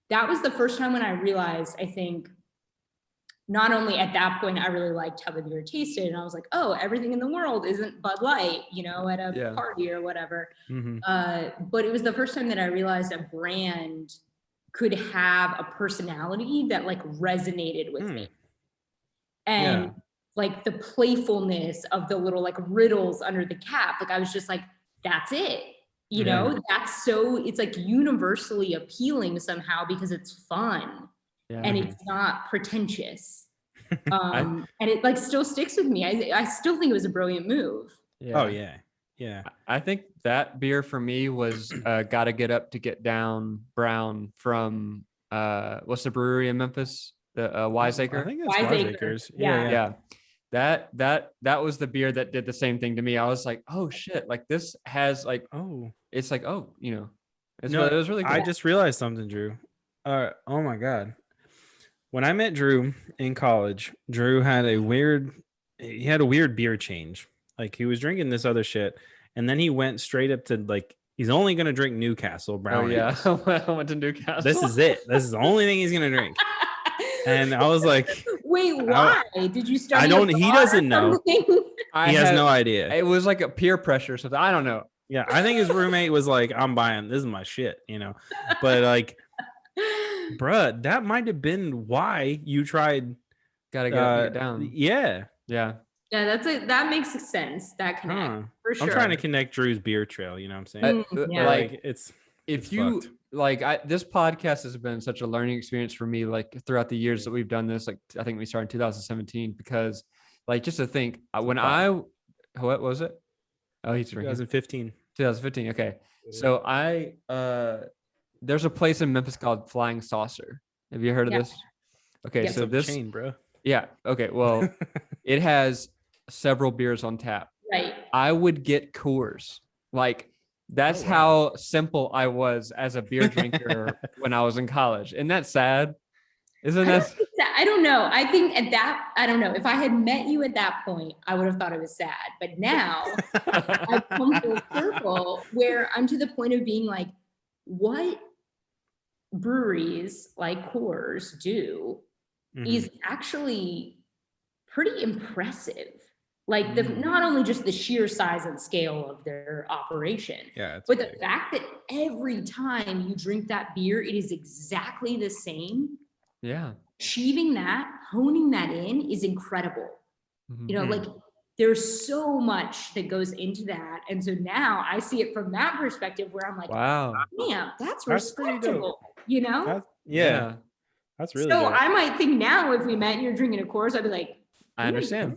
Speaker 3: that was the first time when I realized, I think, not only at that point, I really liked how the beer tasted. And I was like, oh, everything in the world isn't Bud Light, you know, at a party or whatever. But it was the first time that I realized a brand could have a personality that like resonated with me. And like the playfulness of the little like riddles under the cap. Like I was just like, that's it. You know, that's so, it's like universally appealing somehow because it's fun and it's not pretentious. And it like still sticks with me. I still think it was a brilliant move.
Speaker 1: Yeah. Oh yeah. Yeah.
Speaker 2: I think that beer for me was Gotta Get Up to Get Down Brown from what's the brewery in Memphis? The Wiseacre.
Speaker 1: I think it's Wiseacres. Yeah.
Speaker 2: That was the beer that did the same thing to me. I was like, oh shit, like this has like, it's like, you know, it was really cool.
Speaker 1: I just realized something, Drew. Oh my God. When I met Drew in college, Drew had a weird beer change. Like he was drinking this other shit, and then he went straight up to like, he's only going to drink Newcastle brown.
Speaker 2: Oh yeah. I went to Newcastle.
Speaker 1: This is it. This is the only thing he's going to drink. And I was like,
Speaker 3: wait, why? Did you start?
Speaker 1: He doesn't know. He has no idea.
Speaker 2: It was like a peer pressure or something. I don't know.
Speaker 1: Yeah. I think his roommate was like, I'm buying, this is my shit, you know? But like, bruh, that might have been why you tried.
Speaker 2: Gotta get down.
Speaker 1: Yeah.
Speaker 3: Yeah. Yeah, that makes sense. That connect for sure.
Speaker 1: I'm trying to connect Drew's beer trail. You know what I'm saying?
Speaker 2: Like this podcast has been such a learning experience for me. Like throughout the years that we've done this, like I think we started in 2017 because, like, just to think what was it? Oh, he's drinking. 2015. Okay, so there's a place in Memphis called Flying Saucer. Have you heard of this? Okay, so this
Speaker 1: chain, bro.
Speaker 2: Yeah. Okay. Well, it has several beers on tap.
Speaker 3: Right.
Speaker 2: I would get Coors. Like that's how simple I was as a beer drinker when I was in college. Isn't that sad? Isn't that?
Speaker 3: I don't know. I think I don't know. If I had met you at that point, I would have thought it was sad. But now I've come full circle where I'm to the point of being like, what breweries like Coors do is actually pretty impressive. Like not only just the sheer size and scale of their operation, but the fact that every time you drink that beer, it is exactly the same.
Speaker 2: Yeah.
Speaker 3: Achieving that, honing that in is incredible. You know, like there's so much that goes into that. And so now I see it from that perspective where I'm like,
Speaker 2: wow,
Speaker 3: damn, that's respectable, you know?
Speaker 1: That's really
Speaker 3: so
Speaker 1: dope.
Speaker 3: I might think now if we met and you're drinking a Coors, I'd be like,
Speaker 2: I understand.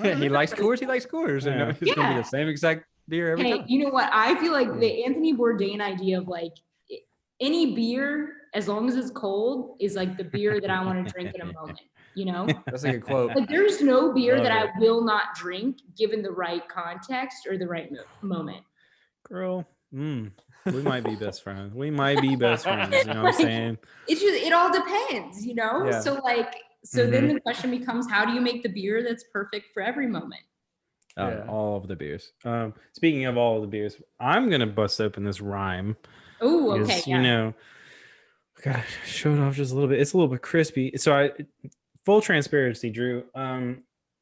Speaker 2: He likes Coors. He likes Coors. And it's going to be the same exact beer every time.
Speaker 3: You know what? I feel like the Anthony Bourdain idea of like any beer, as long as it's cold, is like the beer that I want to drink in a moment. You know?
Speaker 2: That's a good quote.
Speaker 3: Like there's no beer that I will not drink given the right context or the right moment.
Speaker 1: Girl, we might be best friends. You know what I'm saying?
Speaker 3: It's just, it all depends, you know? Yeah. So like, then the question becomes, how do you make the beer that's perfect for every moment?
Speaker 1: All of the beers. Speaking of all of the beers, I'm going to bust open this rhyme.
Speaker 3: Oh, okay.
Speaker 1: You know, gotta show it off just a little bit. It's a little bit crispy. So full transparency, Drew.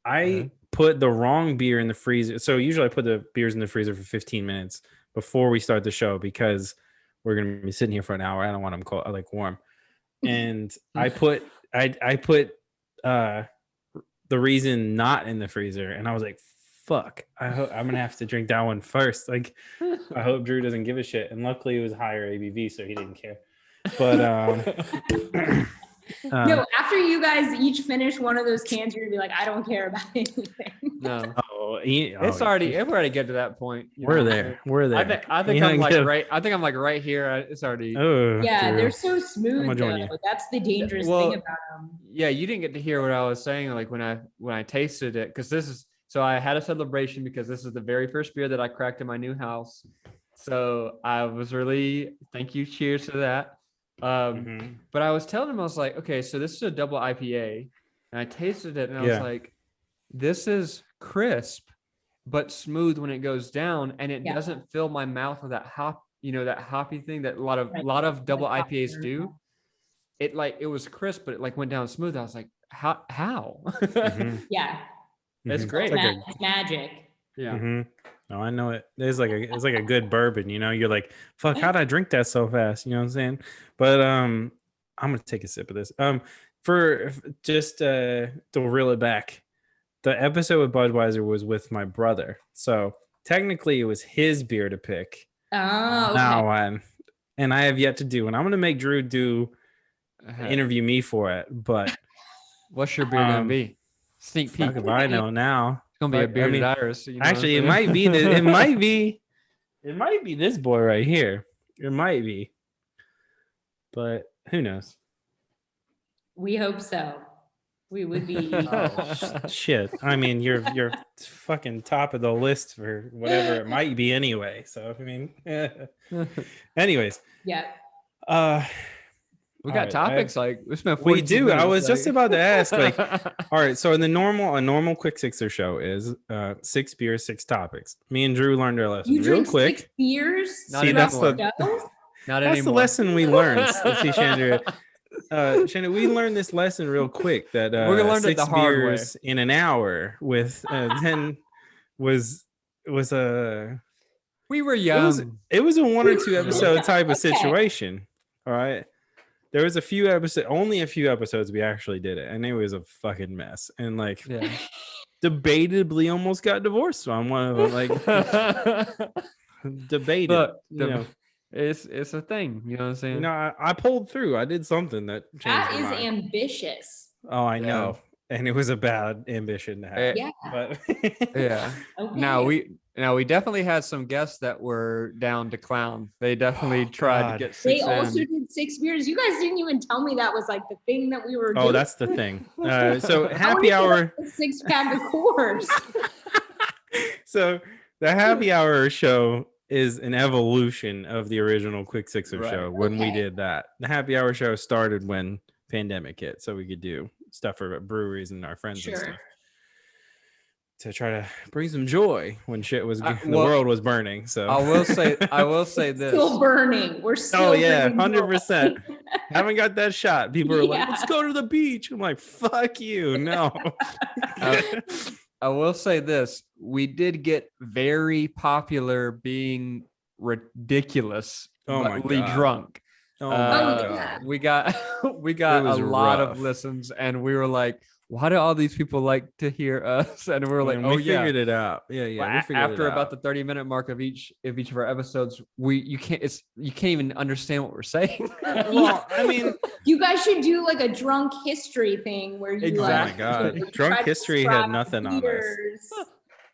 Speaker 1: I put the wrong beer in the freezer. So usually I put the beers in the freezer for 15 minutes before we start the show because we're gonna be sitting here for an hour. I don't want them cold, like warm. And I put the reason not in the freezer, and I was like, fuck, I'm gonna have to drink that one first. Like, I hope Drew doesn't give a shit. And luckily it was higher ABV, so he didn't care. But
Speaker 3: no, after you guys each finish one of those cans, you're gonna be like, I don't care about anything.
Speaker 2: No. We're already get to that point.
Speaker 1: We're there.
Speaker 2: I think I'm like right here. It's already.
Speaker 3: They're so smooth. That's the dangerous thing about them.
Speaker 2: Yeah, you didn't get to hear what I was saying. Like when I tasted it, because so I had a celebration because this is the very first beer that I cracked in my new house. So I was really cheers to that. But I was telling him, I was like, okay, so this is a double IPA, and I tasted it, and I was like, this is crisp but smooth when it goes down, and it doesn't fill my mouth with that hop, that hoppy thing that a lot of double IPAs do. It was crisp, but it like went down smooth. I was like, how?
Speaker 3: Yeah,
Speaker 2: it's great.
Speaker 3: It's magic.
Speaker 2: Yeah.
Speaker 1: No, I know it. It's like a good bourbon, you're like, fuck, how'd I drink that so fast? You know what I'm saying? But I'm gonna take a sip of this. For just to reel it back, the episode with Budweiser was with my brother. So technically it was his beer to pick.
Speaker 3: Oh, okay.
Speaker 1: Now on. And I have yet to do, and I'm gonna make Drew interview me for it. But
Speaker 2: what's your beer gonna be? Sneak peek.
Speaker 1: Fuck if I know now.
Speaker 2: It's gonna be a Bearded Iris. You know
Speaker 1: actually, it might be this. It might be this boy right here. It might be, but who knows?
Speaker 3: We hope so. We would be.
Speaker 1: Shit. I mean, you're fucking top of the list for whatever it might be anyway. So I mean, anyways.
Speaker 3: Yeah.
Speaker 2: We got topics we spent.
Speaker 1: We do. I was just about to ask. Like, all right. So in a normal quick sixer show is 6 beers, 6 topics. Me and Drew learned our lesson real quick.
Speaker 3: 6 beers.
Speaker 1: See, that's the lesson we learned. See, Chanda. Chanda, we learned this lesson real quick that
Speaker 2: we're gonna learn
Speaker 1: 6
Speaker 2: it the hard
Speaker 1: beers
Speaker 2: way.
Speaker 1: in an hour with 10 was a.
Speaker 2: We were young.
Speaker 1: It was a 1 or 2 episode type of situation. All right. There was only a few episodes we actually did it, and it was a fucking mess. And like, debatably almost got divorced on one of them. Like, debated. But,
Speaker 2: it's a thing. You know what I'm saying?
Speaker 1: I pulled through. I did something that changed
Speaker 3: That
Speaker 1: my
Speaker 3: is
Speaker 1: mind.
Speaker 3: ambitious.
Speaker 1: Oh, I know. And it was a bad ambition to have.
Speaker 3: Yeah.
Speaker 1: But
Speaker 2: yeah.
Speaker 3: Okay.
Speaker 2: Now we definitely had some guests that were down to clown. They definitely tried to get 6
Speaker 3: They
Speaker 2: in.
Speaker 3: also did 6 beers. You guys didn't even tell me that was like the thing that we were doing.
Speaker 1: Oh, that's the thing. So happy hour.
Speaker 3: 6-pack of Coors.
Speaker 1: So the happy hour show is an evolution of the original Quick Sixer show when we did that. The happy hour show started when pandemic hit, so we could do stuff for breweries and our friends and stuff to try to bring some joy when shit was the world was burning. So
Speaker 2: I will say this.
Speaker 3: Still burning. We're still
Speaker 1: 100%. Haven't got that shot. People are like, let's go to the beach. I'm like, fuck you. No.
Speaker 2: I will say this. We did get very popular being ridiculous, drunk.
Speaker 1: Oh my God.
Speaker 2: We got a lot of listens, and we were like, why do all these people like to hear us? And we were like,
Speaker 1: we figured it out. Yeah.
Speaker 2: After about the 30-minute mark of each of our episodes, you can't even understand what we're saying.
Speaker 1: Well, I mean,
Speaker 3: you guys should do like a drunk history thing where you
Speaker 1: oh my God, drunk history had nothing on us.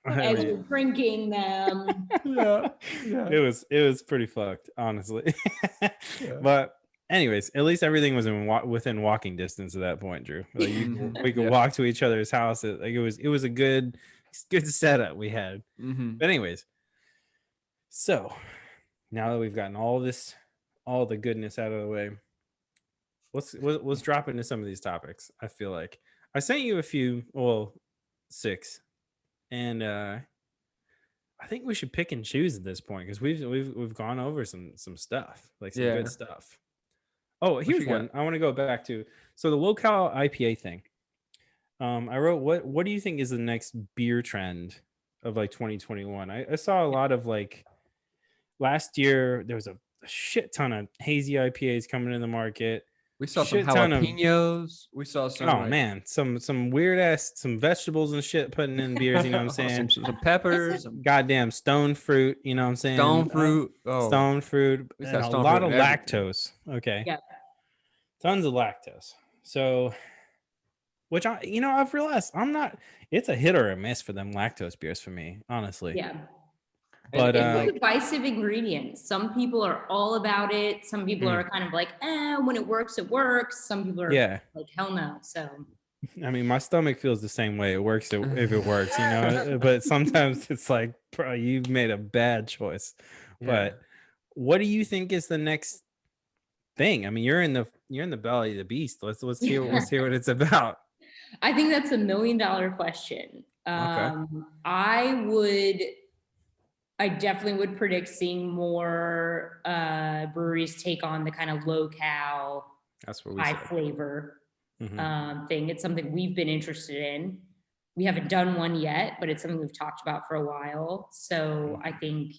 Speaker 3: As you're drinking them.
Speaker 1: It was pretty fucked, honestly. But anyways, at least everything was within walking distance at that point, Drew. Like we could walk to each other's house. Like it was a good setup we had. But anyways, so now that we've gotten all the goodness out of the way, let's drop into some of these topics. I feel like I sent you a few, 6, and I think we should pick and choose at this point because we've gone over some stuff, like some good stuff. Oh, here's one I want to go back to. So the low-cal IPA thing. I wrote, what do you think is the next beer trend of like 2021? I saw a lot of like last year there was a shit ton of hazy IPAs coming in the market.
Speaker 2: We saw some jalapenos. We saw some.
Speaker 1: Some weird ass, some vegetables and shit putting in beers. You know what I'm saying?
Speaker 2: some peppers.
Speaker 1: Goddamn stone fruit. You know what I'm saying?
Speaker 2: Stone fruit.
Speaker 1: Stone fruit.
Speaker 2: We saw
Speaker 1: a lot of lactose. Okay.
Speaker 3: Yeah.
Speaker 1: Tons of lactose. So, which I've realized it's a hit or a miss for them lactose beers for me, honestly.
Speaker 3: Yeah.
Speaker 1: But
Speaker 3: it's a divisive ingredient. Some people are all about it. Some people are kind of like, when it works, it works. Some people are like, hell no. So
Speaker 1: I mean, my stomach feels the same way. It works if it works, but sometimes it's like, bro, you've made a bad choice. But what do you think is the next thing? I mean, you're in the belly of the beast. Let's hear what it's about.
Speaker 3: I think that's $1 million question. I definitely would predict seeing more breweries take on the kind of low-cal, high flavor thing. It's something we've been interested in. We haven't done one yet, but it's something we've talked about for a while. So I think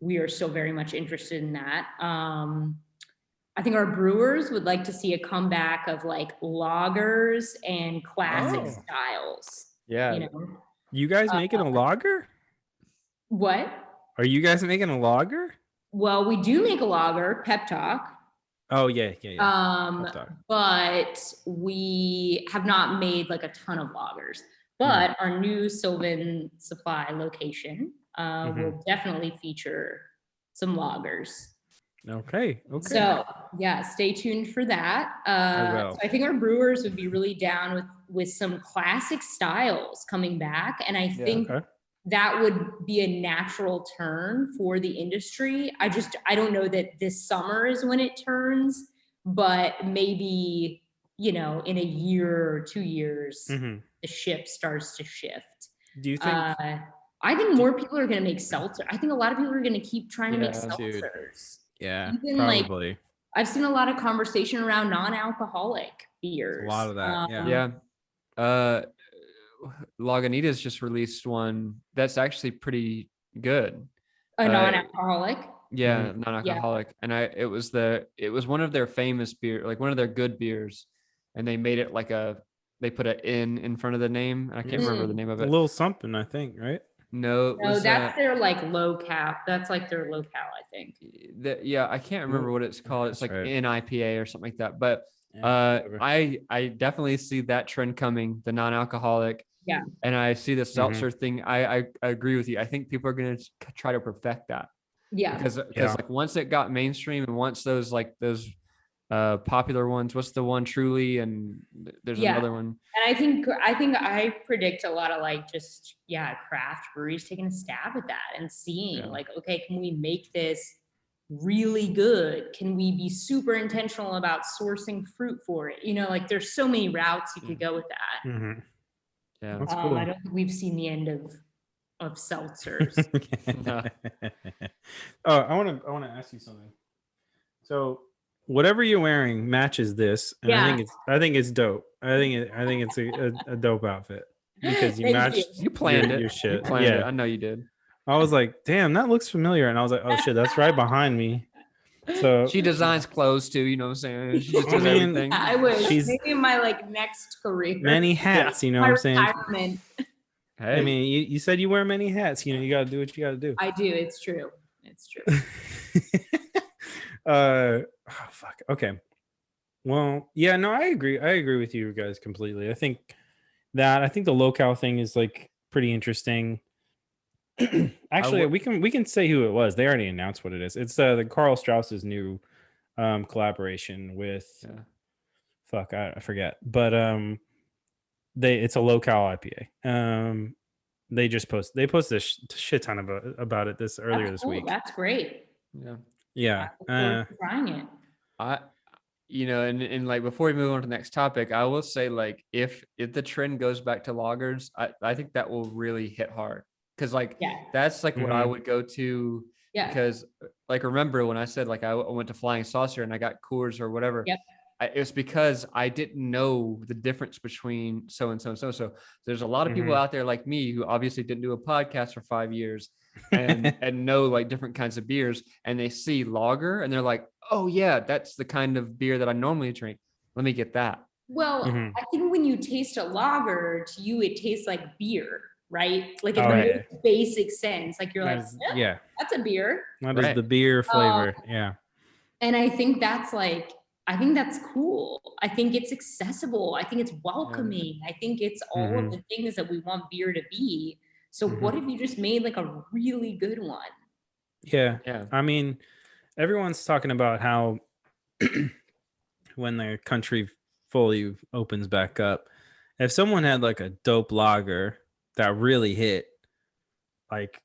Speaker 3: we are still very much interested in that. I think our brewers would like to see a comeback of like lagers and classic styles.
Speaker 2: Yeah.
Speaker 3: You know,
Speaker 1: You guys making a lager?
Speaker 3: what?
Speaker 1: Are you guys making a lager?
Speaker 3: Well, we do make a lager, Pep Talk.
Speaker 1: Oh yeah.
Speaker 3: But we have not made like a ton of lagers. But our new Sylvan Supply location will definitely feature some lagers.
Speaker 1: Okay.
Speaker 3: So yeah, stay tuned for that.
Speaker 1: I will.
Speaker 3: So I think our brewers would be really down with some classic styles coming back, and I think that would be a natural turn for the industry. I don't know that this summer is when it turns, but maybe, you know, in a year or 2 years, the ship starts to shift.
Speaker 1: Do you think?
Speaker 3: I think more people are going to make seltzer. I think a lot of people are going to keep trying to make seltzers.
Speaker 1: Yeah,
Speaker 3: even
Speaker 1: probably.
Speaker 3: Like, I've seen a lot of conversation around non-alcoholic beers.
Speaker 1: A lot of that,
Speaker 2: Lagunitas just released one that's actually pretty good.
Speaker 3: A non-alcoholic?
Speaker 2: Yeah, non-alcoholic. And it was one of their famous beer, like one of their good beers. And they made it like they put an in front of the name. And I can't remember the name of it.
Speaker 1: A little something, I think, right?
Speaker 2: No,
Speaker 3: that's their like low cap. That's like their low cal, I think.
Speaker 2: I can't remember what it's called. It's like an IPA or something like that. But I definitely see that trend coming, the non-alcoholic.
Speaker 3: Yeah.
Speaker 2: And I see the seltzer thing. I agree with you. I think people are going to try to perfect that.
Speaker 3: Yeah.
Speaker 2: Because like once it got mainstream and once those popular ones, what's the one Truly, and there's another one.
Speaker 3: And I predict a lot of like just craft breweries taking a stab at that and seeing like, okay, can we make this really good? Can we be super intentional about sourcing fruit for it? You know, like there's so many routes you could go with that.
Speaker 2: Yeah,
Speaker 1: that's cool.
Speaker 3: I don't think we've seen the end of seltzers.
Speaker 1: Oh, I want to ask you something. So whatever you're wearing matches this, and I think it's dope. I think it's a dope outfit because you matched.
Speaker 2: You planned
Speaker 1: your shit.
Speaker 2: You planned it. I know you did.
Speaker 1: I was like, damn, that looks familiar, and I was like, oh shit, that's right behind me. So
Speaker 2: she designs clothes too, you know what I'm saying? She just does everything.
Speaker 3: I wish. Maybe in my like next career.
Speaker 1: Many hats, you know what I'm saying?
Speaker 3: Retirement.
Speaker 1: Hey. I mean, you said you wear many hats. You know, you got to do what you got to do.
Speaker 3: I do. It's true. It's true.
Speaker 1: Fuck. Okay. Well, yeah, no, I agree. I agree with you guys completely. I think the locale thing is like pretty interesting. Actually, we can say who it was. They already announced what it is. It's the Carl Strauss's new collaboration with I forget. But it's a locale IPA. They posted a shit ton about it earlier this week.
Speaker 3: That's great.
Speaker 1: Yeah.
Speaker 3: Trying it.
Speaker 2: And like before we move on to the next topic, I will say like if the trend goes back to lagers, I think that will really hit hard. Because like that's like what I would go to. Yeah. Because like remember when I said like I went to Flying Saucer and I got Coors or whatever.
Speaker 3: Yep.
Speaker 2: It was because I didn't know the difference between so and so and so. So there's a lot of people out there like me who obviously didn't do a podcast for 5 years and know like different kinds of beers, and they see lager and they're like, oh yeah, that's the kind of beer that I normally drink. Let me get that.
Speaker 3: Well, I think when you taste a lager, to you it tastes like beer. Right? Like in the most basic sense. Like you're like, that's a beer.
Speaker 1: That is the beer flavor.
Speaker 3: And I think that's cool. I think it's accessible. I think it's welcoming. I think it's all of the things that we want beer to be. So what if you just made like a really good one?
Speaker 1: Yeah. I mean, everyone's talking about how when the country fully opens back up, if someone had like a dope lager that really hit, like,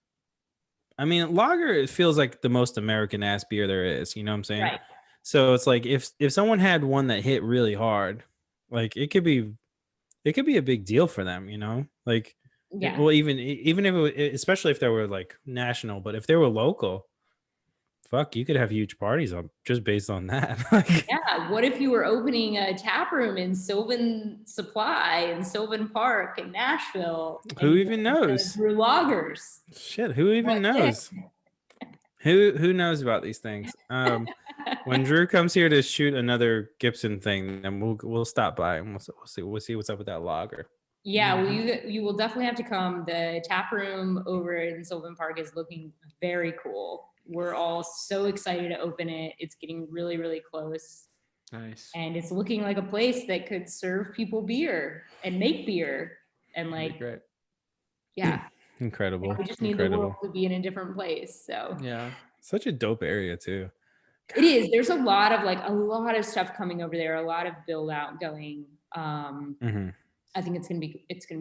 Speaker 1: I mean, lager, it feels like the most American ass beer there is, you know what I'm saying?
Speaker 3: Right.
Speaker 1: So it's like if someone had one that hit really hard, like it could be a big deal for them, you know? Like, well, even if it was, especially if they were like national, but if they were local, fuck, you could have huge parties just based on that.
Speaker 3: What if you were opening a tap room in Sylvan Supply in Sylvan Park in Nashville?
Speaker 1: Who even knows?
Speaker 3: Brew lagers.
Speaker 1: Shit, who even knows? Who knows about these things? When Drew comes here to shoot another Gibson thing, then we'll stop by and we'll see what's up with that lager.
Speaker 3: Yeah, well, you will definitely have to come. The tap room over in Sylvan Park is looking very cool. We're all so excited to open it. It's getting really, really close.
Speaker 2: Nice.
Speaker 3: And it's looking like a place that could serve people beer and make beer. And like,
Speaker 2: great.
Speaker 3: Yeah.
Speaker 1: Incredible.
Speaker 3: We just need the world to be in a different place. So
Speaker 2: yeah.
Speaker 1: Such a dope area too.
Speaker 3: God. It is. There's a lot of stuff coming over there, a lot of build out going. I think it's gonna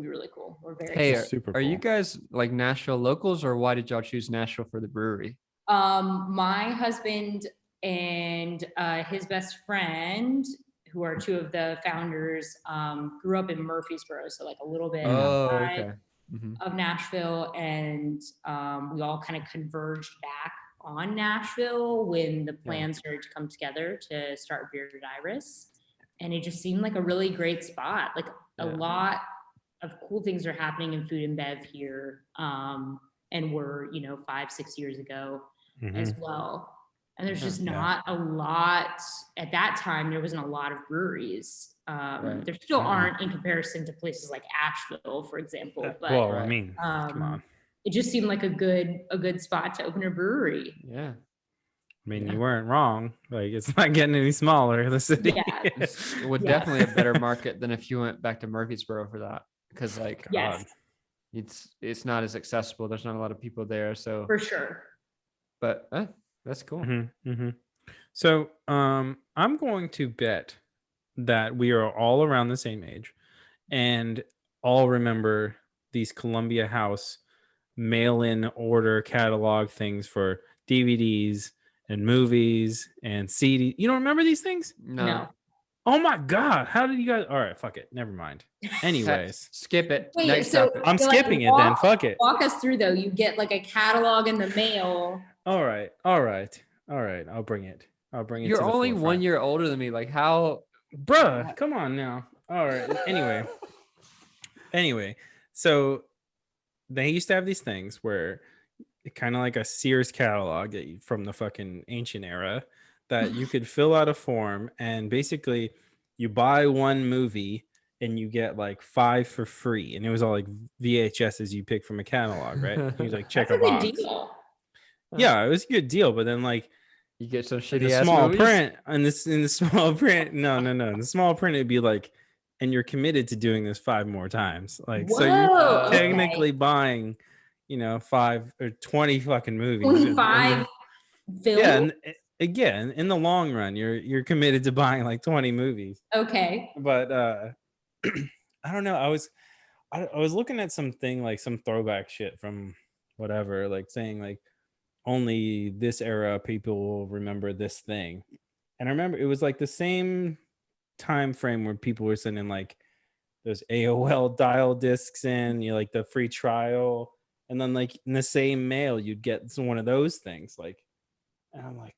Speaker 3: be really cool. We're very
Speaker 2: super cool. Are you guys like Nashville locals, or why did y'all choose Nashville for the brewery?
Speaker 3: My husband and his best friend, who are two of the founders, grew up in Murfreesboro, so like a little bit outside of Nashville, and we all kind of converged back on Nashville when the plan started to come together to start Bearded Iris, and it just seemed like a really great spot. Like a lot of cool things are happening in food and bev here, and were 5-6 years ago as well. And there's just not a lot at that time. There wasn't a lot of breweries. There still aren't in comparison to places like Asheville, for example. But
Speaker 1: I mean, come on.
Speaker 3: It just seemed like a good spot to open a brewery.
Speaker 2: Yeah.
Speaker 1: I mean, you weren't wrong. Like, it's not getting any smaller, the city.
Speaker 3: Yeah.
Speaker 2: It would definitely a better market than if you went back to Murfreesboro for that. Because like it's not as accessible. There's not a lot of people there. So
Speaker 3: for sure.
Speaker 2: But that's cool.
Speaker 1: So I'm going to bet that we are all around the same age and all remember these Columbia House mail-in order catalog things for DVDs and movies and CDs. You don't remember these things?
Speaker 3: No.
Speaker 1: Oh my God. How did you guys? All right, fuck it. Never mind. Anyways.
Speaker 2: Skip it.
Speaker 3: Wait,
Speaker 2: next
Speaker 3: so
Speaker 2: topic.
Speaker 1: I'm skipping it then. Fuck it.
Speaker 3: Walk us through though. You get like a catalog in the mail.
Speaker 1: All right. I'll bring it.
Speaker 2: You're only 1 year older than me. Like how?
Speaker 1: Bruh, come on now. All right. Anyway. So they used to have these things where kind of like a Sears catalog from the fucking ancient era that you could fill out a form and basically you buy one movie and you get like 5 for free. And it was all like VHSs you pick from a catalog, right? You like check a box.
Speaker 3: Good deal.
Speaker 1: Yeah, it was a good deal. But then like
Speaker 2: you get some shitty ass
Speaker 1: small
Speaker 2: movies?
Speaker 1: print in the small print. No. In the small print, it'd be like, and you're committed to doing this 5 more times. Like, so you're technically buying, 5 or 20 fucking movies.
Speaker 3: 25 films?
Speaker 1: Yeah. And again, in the long run, you're committed to buying like 20 movies.
Speaker 3: Okay.
Speaker 1: But I don't know. I was looking at something like some throwback shit from whatever, like saying like only this era people will remember this thing. And I remember it was like the same time frame where people were sending like those AOL dial discs in, like the free trial, and then like in the same mail you'd get one of those things. Like, and I'm like,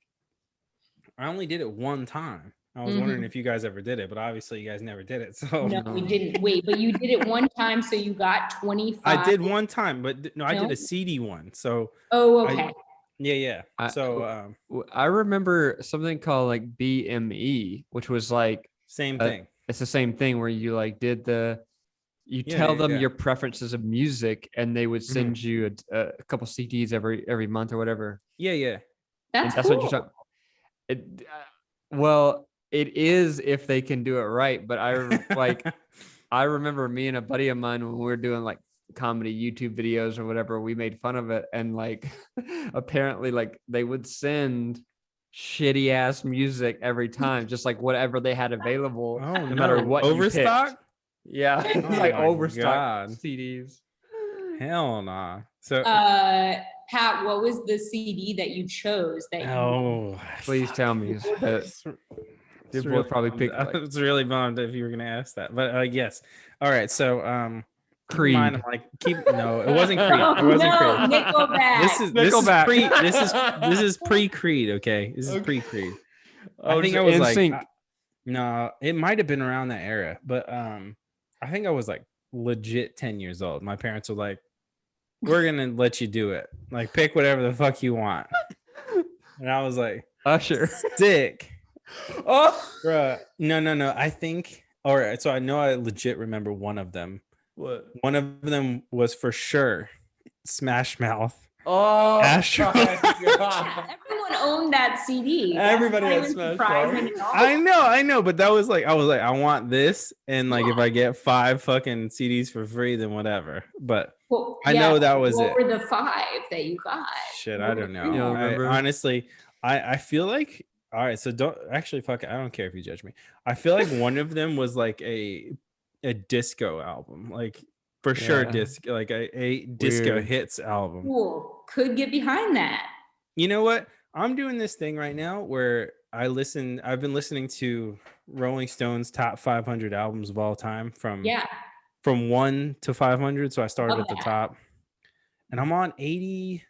Speaker 1: I only did it one time. I was wondering if you guys ever did it, but obviously you guys never did it. So
Speaker 3: no, we didn't. Wait, but you did it one time, so you got 25.
Speaker 1: I did one time, but no, I did a CD one. So
Speaker 3: okay.
Speaker 1: Yeah. So
Speaker 2: I remember something called like BME, which was like
Speaker 1: same thing.
Speaker 2: It's the same thing where you like tell them your preferences of music, and they would send you a couple CDs every month or whatever.
Speaker 3: Yeah. That's cool.
Speaker 2: What you're talking. Well, it is if they can do it right. But I remember me and a buddy of mine when we were doing like comedy YouTube videos or whatever, we made fun of it, and like apparently like they would send shitty ass music every time, just like whatever they had available, no matter what.
Speaker 1: Overstock?
Speaker 2: Yeah. Like overstock CDs.
Speaker 1: Hell nah. So
Speaker 3: Pat, what was the CD that you chose
Speaker 2: please tell me. We'll probably pick
Speaker 1: I was really bummed if you were gonna ask that, but yes. All right, so
Speaker 2: Creed.
Speaker 1: I'm like, no, it wasn't Creed. It wasn't Creed.
Speaker 3: Nickelback.
Speaker 1: This is pre-Creed. Okay, this is pre-Creed. I think I was like, no, it might have been around that era, but I think I was like legit 10 years old. My parents were like, "We're gonna let you do it. Like, pick whatever the fuck you want." And I was like,
Speaker 2: Usher,
Speaker 1: sick. Oh, bruh. No. I think. All right, so I know I legit remember one of them
Speaker 2: What?
Speaker 1: One of them was for sure Smash Mouth.
Speaker 2: Oh,
Speaker 1: Astro.
Speaker 3: Yeah, everyone owned that CD.
Speaker 2: Everybody had
Speaker 3: was
Speaker 2: Smash
Speaker 3: surprising.
Speaker 1: I know, but that was like, I was like, I want this, and like, if I get 5 fucking CDs for free, then whatever. But I know that was
Speaker 3: what
Speaker 1: it.
Speaker 3: What were the 5 that you got?
Speaker 1: Shit, I don't know.
Speaker 2: You don't remember?
Speaker 1: Honestly, I feel like, all right, so don't actually, fuck it, I don't care if you judge me. I feel like one of them was like a disco album, like for sure, disco, like a disco hits album.
Speaker 3: Cool, could get behind that.
Speaker 1: You know what? I'm doing this thing right now where I've been listening to Rolling Stone's top 500 albums of all time from 1 to 500. So I started at the top, and I'm on 80.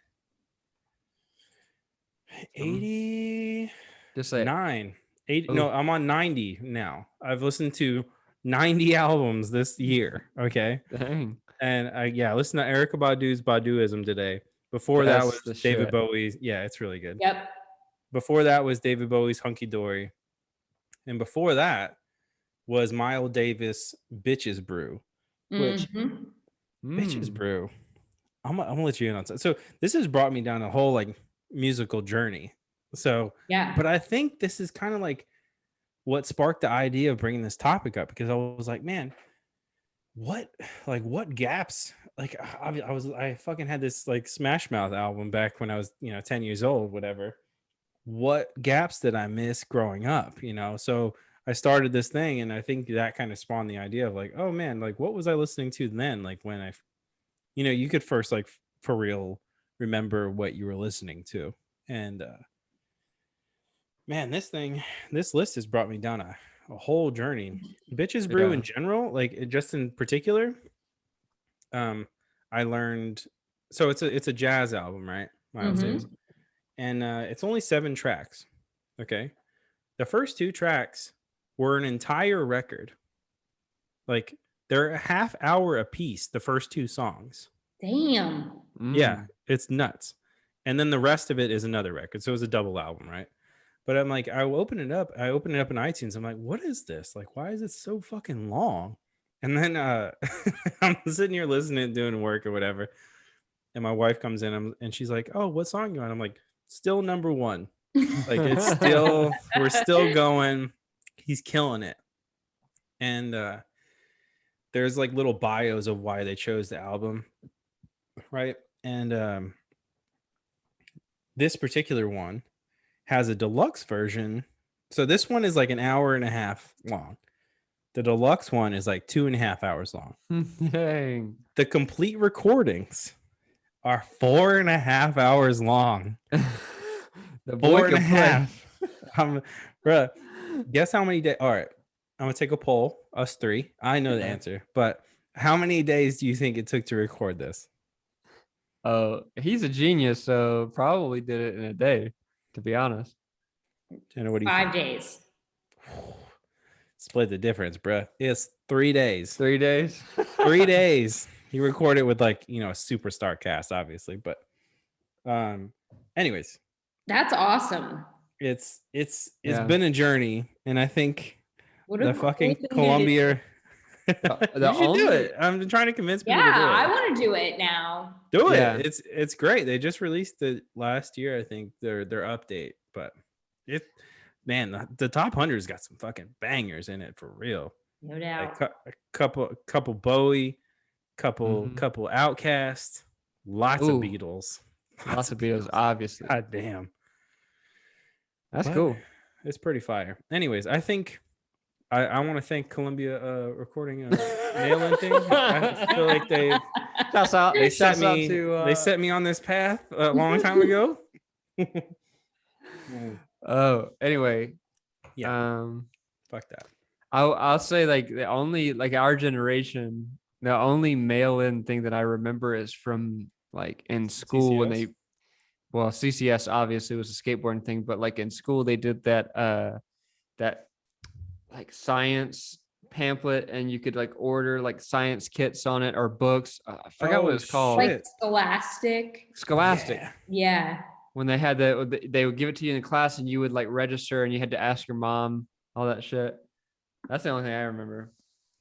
Speaker 1: Just like 9. 80. No, I'm on 90 now. I've listened to 90 albums this year. Okay.
Speaker 2: Dang.
Speaker 1: And I listened to Erykah Badu's Baduism today. Before that was David Bowie's. Yeah, it's really good.
Speaker 3: Yep.
Speaker 1: Before that was David Bowie's Hunky Dory. And before that was Miles Davis Bitches Brew. Which Bitches Brew. I'm gonna let you in on that. So this has brought me down a whole like musical journey. So but I think this is kind of like what sparked the idea of bringing this topic up, because I was like, man, what gaps? Like I fucking had this like Smash Mouth album back when I was 10 years old, whatever. What gaps did I miss growing up? So I started this thing, and I think that kind of spawned the idea of like, oh man, like what was I listening to then? Like when I you could first like for real remember what you were listening to. And man, this list has brought me down a whole journey. Bitches Brew in general, like just in particular, I learned, so it's a jazz album, right? Miles Davis. And it's only 7 tracks. Okay. The first 2 tracks were an entire record. Like they're a half hour a piece, the first 2 songs.
Speaker 3: Damn.
Speaker 1: Yeah, it's nuts. And then the rest of it is another record. So it was a double album, right? But I'm like, I open it up in iTunes. I'm like, what is this? Like, why is it so fucking long? And then I'm sitting here listening, doing work or whatever. And my wife comes in and she's like, oh, what song you on? I'm like, still number 1. Like it's still, we're still going. He's killing it. And there's like little bios of why they chose the album. Right. And this particular one has a deluxe version. So this one is like an hour and a half long. The deluxe one is like 2.5 hours long.
Speaker 2: Dang.
Speaker 1: The complete recordings are 4.5 hours long.
Speaker 2: The boy 4.5.
Speaker 1: Bruh, guess how many days? All right, I'm gonna take a poll. Us 3. I know the answer, but how many days do you think it took to record this?
Speaker 2: Oh, he's a genius, so probably did it in a day, to be honest.
Speaker 1: Jenna, what do you
Speaker 3: 5
Speaker 1: think?
Speaker 3: days.
Speaker 1: Split the difference, bruh. It's 3 days.
Speaker 2: 3 days?
Speaker 1: 3 days. He recorded with like, a superstar cast, obviously. But anyways.
Speaker 3: That's awesome.
Speaker 1: It's been a journey. And I think the fucking
Speaker 3: cool
Speaker 1: Columbia. You should do it. I'm trying to convince people to do it.
Speaker 3: I want to do it now.
Speaker 1: Do it. Yeah. It's great. They just released it last year, I think, their update. But the top 100's got some fucking bangers in it for real.
Speaker 3: No doubt.
Speaker 1: Like a couple Bowie, couple Outcast, lots of Beatles.
Speaker 2: Lots of Beatles, obviously.
Speaker 1: God damn.
Speaker 2: That's cool.
Speaker 1: It's pretty fire. Anyways, I think I want to thank Columbia Recording mail-in thing. I feel like they set me on this path a long time ago.
Speaker 2: Oh, anyway.
Speaker 1: Yeah. Fuck that.
Speaker 2: I'll say like the only like our generation, the only mail-in thing that I remember is from like in school when they, well, CCS obviously was a skateboarding thing, but like in school they did that like science pamphlet, and you could like order like science kits on it or books. I forgot what it's called.
Speaker 3: Like Scholastic. Yeah.
Speaker 2: When they had they would give it to you in class, and you would like register, and you had to ask your mom all that shit. That's the only thing I remember.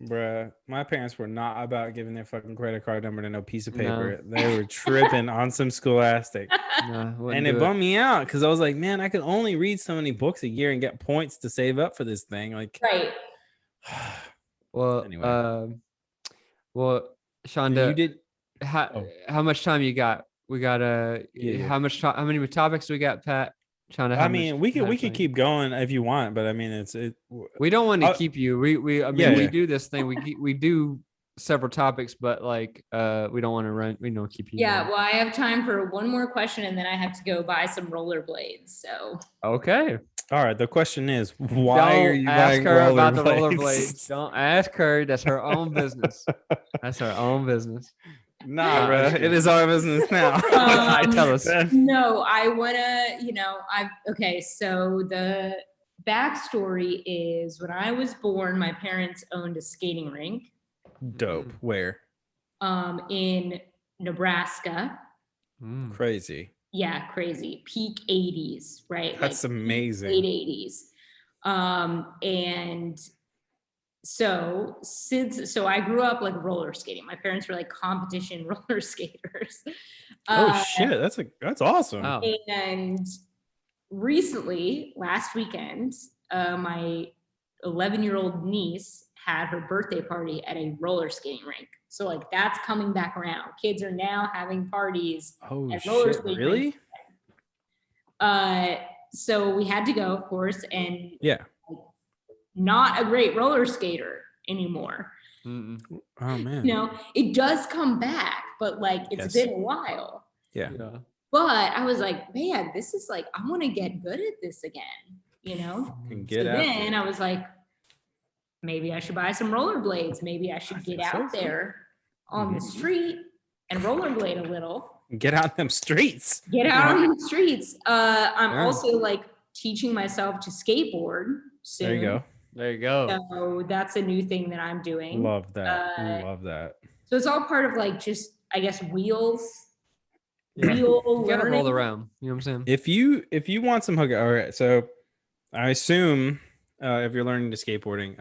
Speaker 1: Bruh, my parents were not about giving their fucking credit card number to no piece of paper. No. They were tripping on some Scholastic.
Speaker 2: No,
Speaker 1: and it bummed me out because I was like, man, I could only read so many books a year and get points to save up for this thing. Like,
Speaker 3: right.
Speaker 2: Well, anyway. Well, Chanda,
Speaker 1: you did.
Speaker 2: How much time you got? We got how many topics do we got, Pat?
Speaker 1: I mean, we could keep going if you want, but I mean,
Speaker 2: we don't want to keep you. We do this thing. We do several topics, but like we don't want to run. We don't keep you.
Speaker 3: Yeah, well, I have time for one more question, and then I have to go buy some rollerblades. So
Speaker 2: okay.
Speaker 1: All right. The question is, why are you buying rollerblades?
Speaker 2: Don't ask her about the rollerblades. Don't ask her. That's her own business. That's her own business.
Speaker 1: Nah, bro. It is our business now.
Speaker 2: Tell us.
Speaker 3: No, I want to, okay. So the backstory is when I was born, my parents owned a skating rink.
Speaker 1: Dope. Where?
Speaker 3: In Nebraska.
Speaker 1: Crazy.
Speaker 3: Yeah, crazy. Peak 80s, right?
Speaker 1: That's like amazing.
Speaker 3: Late 80s. And so I grew up like roller skating. My parents were like competition roller skaters.
Speaker 1: Shit, that's awesome.
Speaker 2: Wow.
Speaker 3: And recently, last weekend, my 11-year-old niece had her birthday party at a roller skating rink. So like that's coming back around. Kids are now having parties at roller skating
Speaker 1: really?
Speaker 3: Rinks. So we had to go, of course, and not a great roller skater anymore.
Speaker 2: Mm-mm.
Speaker 1: Oh man.
Speaker 3: You know, it does come back, but like it's been a while.
Speaker 1: Yeah.
Speaker 3: But I was like, man, this is like, I want to get good at this again, you know? Then I was like, maybe I should buy some rollerblades. Maybe I should get out there on the street and rollerblade a little.
Speaker 1: Get out them streets.
Speaker 3: Get out on the streets. I'm also like teaching myself to skateboard soon.
Speaker 2: There you go.
Speaker 3: So that's a new thing that I'm doing.
Speaker 1: Love that. Love that.
Speaker 3: So it's all part of like just, I guess, wheels.
Speaker 2: Yeah. You gotta roll around. You know what I'm saying?
Speaker 1: If you want some hook, all right. So I assume if you're learning to skateboarding,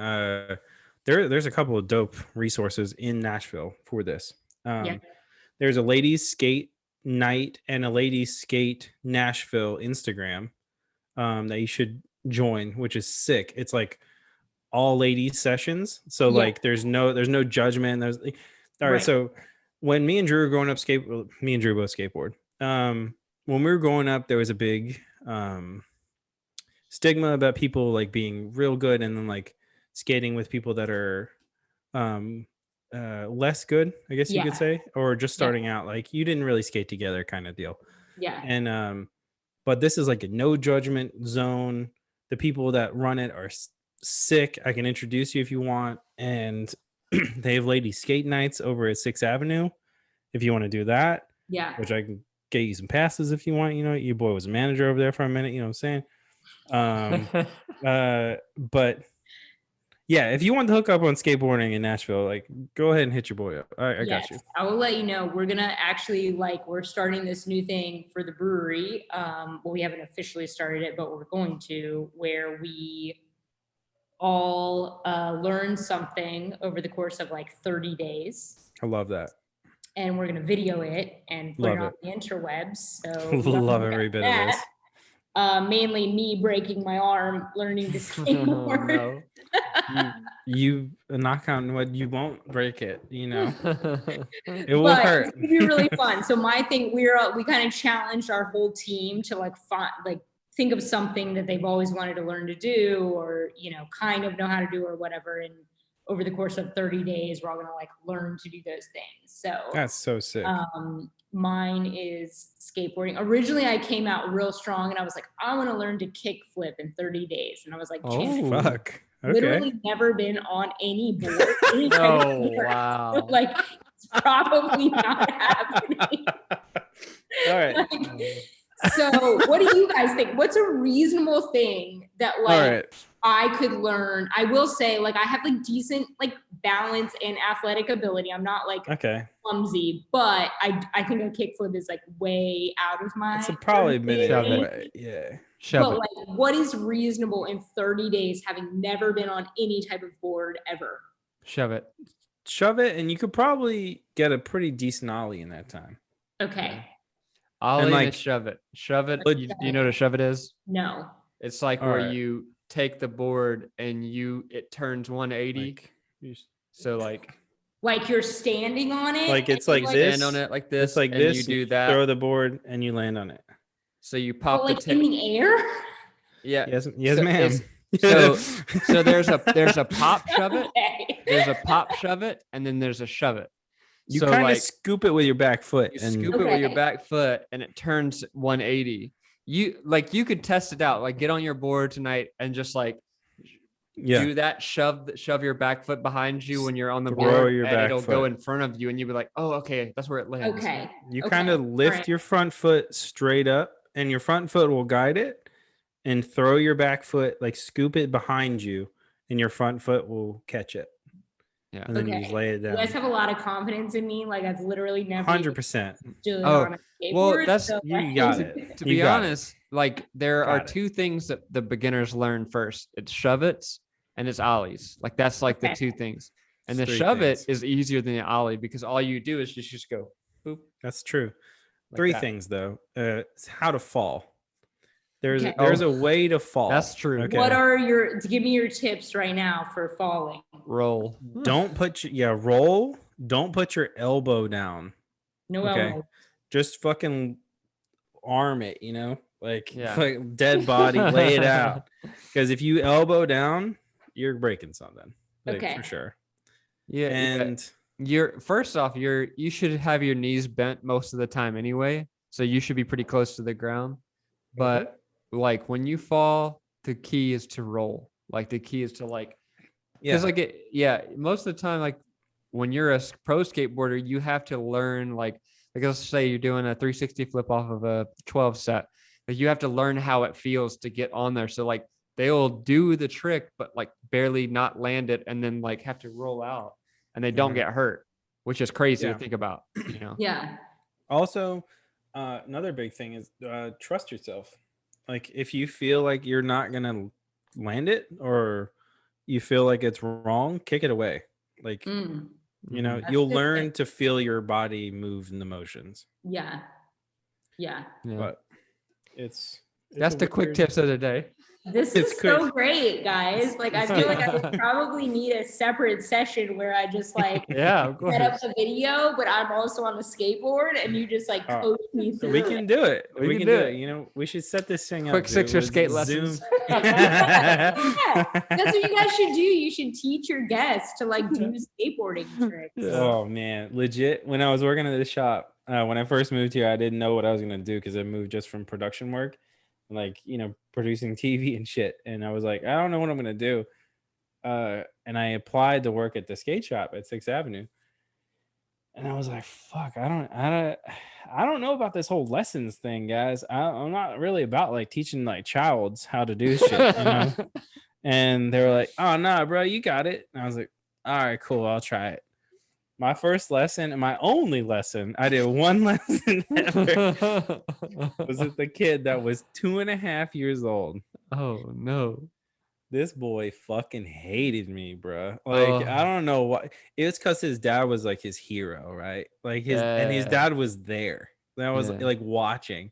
Speaker 1: there's a couple of dope resources in Nashville for this. There's a ladies skate night and a ladies skate Nashville Instagram that you should join, which is sick. It's like all ladies sessions. So like there's no judgment. There's all right. So when me and Drew were growing up, me and Drew both skateboard. When we were growing up, there was a big stigma about people like being real good and then like skating with people that are less good, I guess you could say, or just starting out. Like you didn't really skate together kind of deal.
Speaker 3: Yeah.
Speaker 1: And but this is like a no judgment zone. The people that run it are sick. I can introduce you if you want. And they have ladies skate nights over at 6th Avenue if you want to do that.
Speaker 3: Yeah.
Speaker 1: Which I can get you some passes if you want. You know, your boy was a manager over there for a minute. You know what I'm saying? But yeah, if you want to hook up on skateboarding in Nashville, like go ahead and hit your boy up. I got you.
Speaker 3: I will let you know. We're gonna actually we're starting this new thing for the brewery. Well, we haven't officially started it, but we're going to, where we all learn something over the course of like 30 days.
Speaker 1: I love that.
Speaker 3: And we're gonna video it and put it on the interwebs. So
Speaker 1: love every bit of this.
Speaker 3: Mainly me breaking my arm learning to skateboard.
Speaker 1: You knock on wood, you won't break it, you know. It will hurt.
Speaker 3: It's gonna be really fun. So my thing, we kind of challenged our whole team to think of something that they've always wanted to learn to do, or kind of know how to do, or whatever. And over the course of 30 days, we're all gonna learn to do those things. So
Speaker 1: that's so sick.
Speaker 3: Mine is skateboarding. Originally, I came out real strong, and I was like, I want to learn to kick flip in 30 days. And I was like,
Speaker 1: oh fuck. Okay.
Speaker 3: Literally never been on any board.
Speaker 2: Wow.
Speaker 3: It's probably not happening.
Speaker 1: All right.
Speaker 3: So what do you guys think? What's a reasonable thing that I could learn? I will say I have decent balance and athletic ability. I'm not clumsy, but I think a kickflip is way out of my.
Speaker 1: It's probably a minute away. Yeah.
Speaker 3: But what is reasonable in 30 days, having never been on any type of board ever?
Speaker 2: Shove it.
Speaker 1: And you could probably get a pretty decent ollie in that time.
Speaker 3: Okay.
Speaker 2: Ollie and
Speaker 1: like-
Speaker 2: shove it. Shove it.
Speaker 3: Like-
Speaker 2: Do you know what a shove it is?
Speaker 3: No.
Speaker 2: It's like
Speaker 1: All
Speaker 2: where
Speaker 1: right.
Speaker 2: you take the board and it turns 180.
Speaker 1: Like, you just-
Speaker 2: So like
Speaker 3: Like you're standing on it.
Speaker 1: Like, it's
Speaker 3: and
Speaker 1: like
Speaker 3: you're
Speaker 1: this.
Speaker 2: stand on it like this.
Speaker 1: it's like
Speaker 2: and
Speaker 1: this.
Speaker 2: You do that.
Speaker 1: Throw the board and you land on it.
Speaker 2: So you
Speaker 3: Oh,
Speaker 2: pop
Speaker 3: like
Speaker 2: the
Speaker 3: in the air.
Speaker 2: Yeah.
Speaker 1: Yes,
Speaker 2: So
Speaker 1: ma'am.
Speaker 2: So there's a pop shove it.
Speaker 3: Okay.
Speaker 2: There's a pop shove it, and then there's a shove it.
Speaker 1: You
Speaker 2: So,
Speaker 1: kind of
Speaker 2: like,
Speaker 1: scoop it with your back foot
Speaker 2: you
Speaker 1: and
Speaker 2: scoop it with your
Speaker 3: Okay.
Speaker 2: back foot, and it turns 180. You could test it out. Like get on your board tonight and just like do that. Shove your back foot behind you when you're on the
Speaker 1: Throw
Speaker 2: board,
Speaker 1: your
Speaker 2: and
Speaker 1: back
Speaker 2: it'll go
Speaker 1: foot.
Speaker 2: in front of you, and you'll be like, oh, okay, that's where it lands.
Speaker 3: Okay.
Speaker 1: You
Speaker 3: Okay.
Speaker 1: kind of lift
Speaker 3: Alright.
Speaker 1: your front foot straight up, and your front foot will guide it, and throw your back foot, like scoop it behind you, and your front foot will catch it.
Speaker 2: Yeah.
Speaker 1: And then you just lay it
Speaker 3: You
Speaker 1: down.
Speaker 3: guys have a lot of confidence in me. Like I've literally never
Speaker 1: 100%.
Speaker 3: stood
Speaker 2: Oh,
Speaker 3: on a skateboard.
Speaker 2: well, that's-
Speaker 3: so,
Speaker 1: You
Speaker 3: like-
Speaker 1: got it.
Speaker 2: To
Speaker 1: You
Speaker 2: be
Speaker 1: got it.
Speaker 2: honest, like there are
Speaker 1: Got it.
Speaker 2: two things that the beginners learn first. It's shove it's and it's ollies. Like that's like the
Speaker 3: Okay.
Speaker 2: two things. And the
Speaker 1: It's three
Speaker 2: shove
Speaker 1: things.
Speaker 2: it is easier than the ollie because all you do is just go boop.
Speaker 1: That's true.
Speaker 2: like
Speaker 1: Three
Speaker 2: that.
Speaker 1: things though. It's how to fall. There's
Speaker 3: Okay.
Speaker 1: there's a way to fall.
Speaker 2: That's true.
Speaker 1: Okay.
Speaker 3: What are give me your tips right now for falling?
Speaker 2: Roll.
Speaker 1: Don't put roll. Don't put your elbow down.
Speaker 3: No
Speaker 1: Okay.
Speaker 3: elbow.
Speaker 1: Just fucking arm it, like,
Speaker 2: Yeah.
Speaker 1: like dead body, lay it out. Because if you elbow down, you're breaking something. Like,
Speaker 3: Okay.
Speaker 1: for sure.
Speaker 2: Yeah.
Speaker 1: And
Speaker 2: you're first off, you should have your knees bent most of the time anyway. So you should be pretty close to the ground. But like when you fall, the key is to roll. Like the key is to like
Speaker 1: yeah,
Speaker 2: because most of the time, like when you're a pro skateboarder, you have to learn like let's say you're doing a 360 flip off of a 12 set. Like you have to learn how it feels to get on there. So like they'll do the trick, but like barely not land it and then like have to roll out and they don't
Speaker 1: Mhm.
Speaker 2: get hurt, which is crazy
Speaker 1: Yeah.
Speaker 2: to think about,
Speaker 3: Yeah.
Speaker 1: also another big thing is trust yourself. Like if you feel like you're not gonna land it or you feel like it's wrong, kick it away. Like
Speaker 3: Mm. That's
Speaker 1: you'll
Speaker 3: good
Speaker 1: learn
Speaker 3: thing.
Speaker 1: to feel your body move in the motions.
Speaker 3: Yeah. Yeah.
Speaker 2: Yeah.
Speaker 1: But it's
Speaker 2: That's
Speaker 1: a
Speaker 2: the quick
Speaker 1: weird-
Speaker 2: tips of the day.
Speaker 3: This
Speaker 1: It's
Speaker 3: is so
Speaker 1: quick.
Speaker 3: great, guys. Like I feel like I would probably need a separate session where I just like
Speaker 2: Yeah, of course.
Speaker 3: set up the video, but I'm also on the skateboard and you just like
Speaker 1: Oh,
Speaker 3: coach me through
Speaker 1: We can do it.
Speaker 2: We
Speaker 1: We
Speaker 2: can
Speaker 1: can
Speaker 2: do
Speaker 1: do
Speaker 2: it.
Speaker 1: it. We should set this thing up.
Speaker 2: Quick
Speaker 1: dude,
Speaker 2: 6 or
Speaker 1: with
Speaker 2: skate
Speaker 1: Zoom.
Speaker 2: lessons.
Speaker 3: Yeah, that's what you guys should do. You should teach your guests to like do skateboarding tricks.
Speaker 2: Yeah.
Speaker 1: Oh man, legit. When I was working at the shop, when I first moved here, I didn't know what I was gonna do because I moved just from production work, like producing TV and shit. And I was like, I don't know what I'm gonna do. And I applied to work at the skate shop at 6th Avenue. And I was like, fuck, I don't know about this whole lessons thing, guys. I'm not really about like teaching like childs how to do shit, And they were like, oh no, bro, you got it. And I was like, all right, cool, I'll try it. My first lesson and my only lesson, I did one lesson ever, was with the kid that was 2.5 years old.
Speaker 2: Oh no.
Speaker 1: This boy fucking hated me, bro. Like,
Speaker 2: Oh.
Speaker 1: I don't know why. It was because his dad was like his hero, right? Like his
Speaker 2: Yeah.
Speaker 1: dad was there. And I was
Speaker 2: Yeah.
Speaker 1: like watching.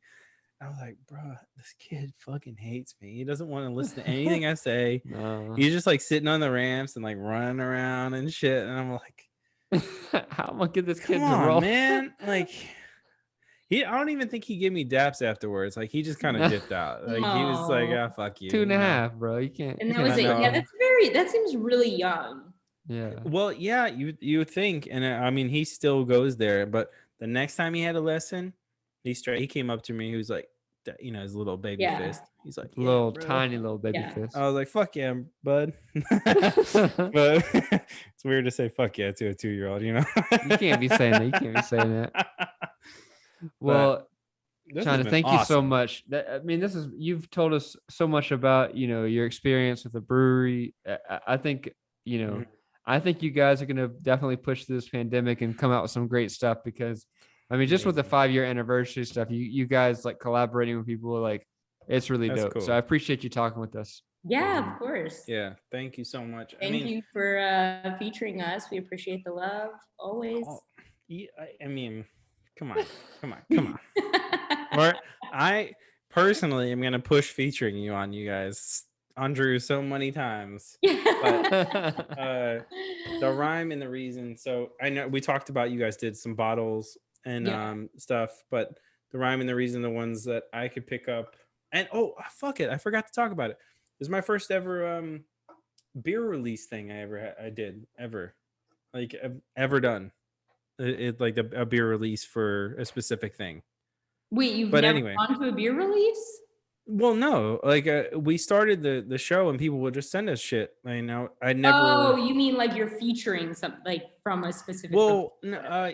Speaker 1: I was like, bro, this kid fucking hates me. He doesn't want to listen to anything I say.
Speaker 2: No.
Speaker 1: He's just like sitting on the ramps and like running around and shit. And I'm like,
Speaker 2: How am I gonna get this kid
Speaker 1: come
Speaker 2: to
Speaker 1: on,
Speaker 2: roll?
Speaker 1: man. Like, I don't even think he gave me daps afterwards. Like, he just kind of dipped out. Like, he was like,
Speaker 3: Aw.
Speaker 1: ah, fuck you.
Speaker 2: 2.5, bro. You can't.
Speaker 3: And
Speaker 2: you
Speaker 3: that was
Speaker 2: can't
Speaker 3: it.
Speaker 1: know.
Speaker 3: Yeah, that seems really young.
Speaker 2: Yeah.
Speaker 1: Well, yeah, you would think. And I mean, he still goes there. But the next time he had a lesson, he came up to me. He was like, his little baby
Speaker 3: Yeah.
Speaker 1: fist. He's like, yeah,
Speaker 2: Little
Speaker 1: bro.
Speaker 2: tiny little baby
Speaker 3: Yeah.
Speaker 2: fist.
Speaker 1: I was like, fuck yeah, bud. But it's weird to say fuck yeah to a 2-year-old,
Speaker 2: You can't be saying that. You can't be saying that. Well,
Speaker 1: This has
Speaker 2: Chanda,
Speaker 1: been
Speaker 2: thank you so
Speaker 1: awesome.
Speaker 2: much. I mean, you've told us so much about, your experience with the brewery. I think,
Speaker 1: Mhm.
Speaker 2: I think you guys are going to definitely push through this pandemic and come out with some great stuff because, I mean, just with the 5-year anniversary stuff, you guys like collaborating with people, like it's really
Speaker 1: That's
Speaker 2: dope.
Speaker 1: cool.
Speaker 2: So I appreciate you talking with us.
Speaker 3: Yeah, of course.
Speaker 1: Yeah, thank you so much.
Speaker 3: Thank you for featuring us. We appreciate the love always.
Speaker 1: Yeah, I mean, come on. Or I personally am gonna push featuring you on you guys on Drew so many times. But the rhyme and the reason. So I know we talked about you guys did some bottles and stuff, but the rhyme and the reason, the ones that I could pick up, and fuck it, I forgot to talk about it. It was my first ever beer release thing I did ever done. It like a beer release for a specific thing.
Speaker 3: Wait, you've
Speaker 1: But
Speaker 3: never
Speaker 1: anyway,
Speaker 3: gone to a beer release?
Speaker 1: well, no, like we started the show and people would just send us shit. I know I never.
Speaker 3: Oh, you mean like you're featuring something like from a specific?
Speaker 1: Well,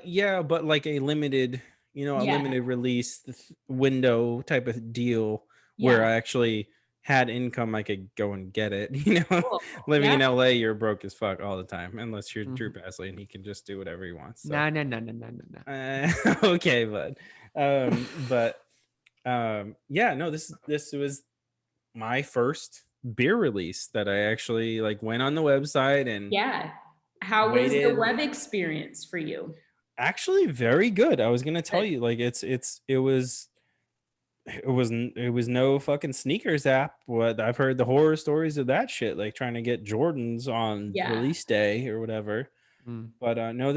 Speaker 1: yeah, but like a limited, limited release window type of deal where I actually had income. I could go and get it.
Speaker 3: Cool.
Speaker 1: Living in LA, you're broke as fuck all the time, unless you're Drew Basley and he can just do whatever he wants. So.
Speaker 2: No.
Speaker 1: Okay, bud. Yeah, no, this was my first beer release that I actually like went on the website and
Speaker 3: how was the web experience for you?
Speaker 1: Actually very good. I was gonna tell you, like it was no fucking sneakers app. What I've heard the horror stories of that shit, like trying to get Jordans on release day or whatever. But no,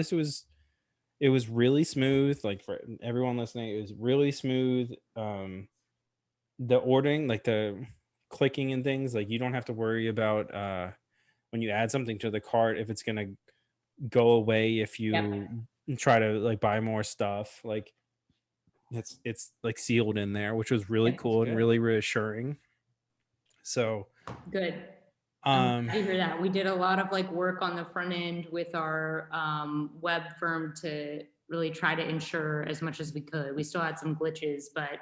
Speaker 1: it was really smooth. Like for everyone listening, it was really smooth. The ordering, like the clicking and things, like you don't have to worry about when you add something to the cart if it's gonna go away if you try to like buy more stuff. Like it's like sealed in there, which was really cool and really reassuring. So
Speaker 3: good. I hear that. We did a lot of like work on the front end with our web firm to really try to ensure as much as we could. We still had some glitches, but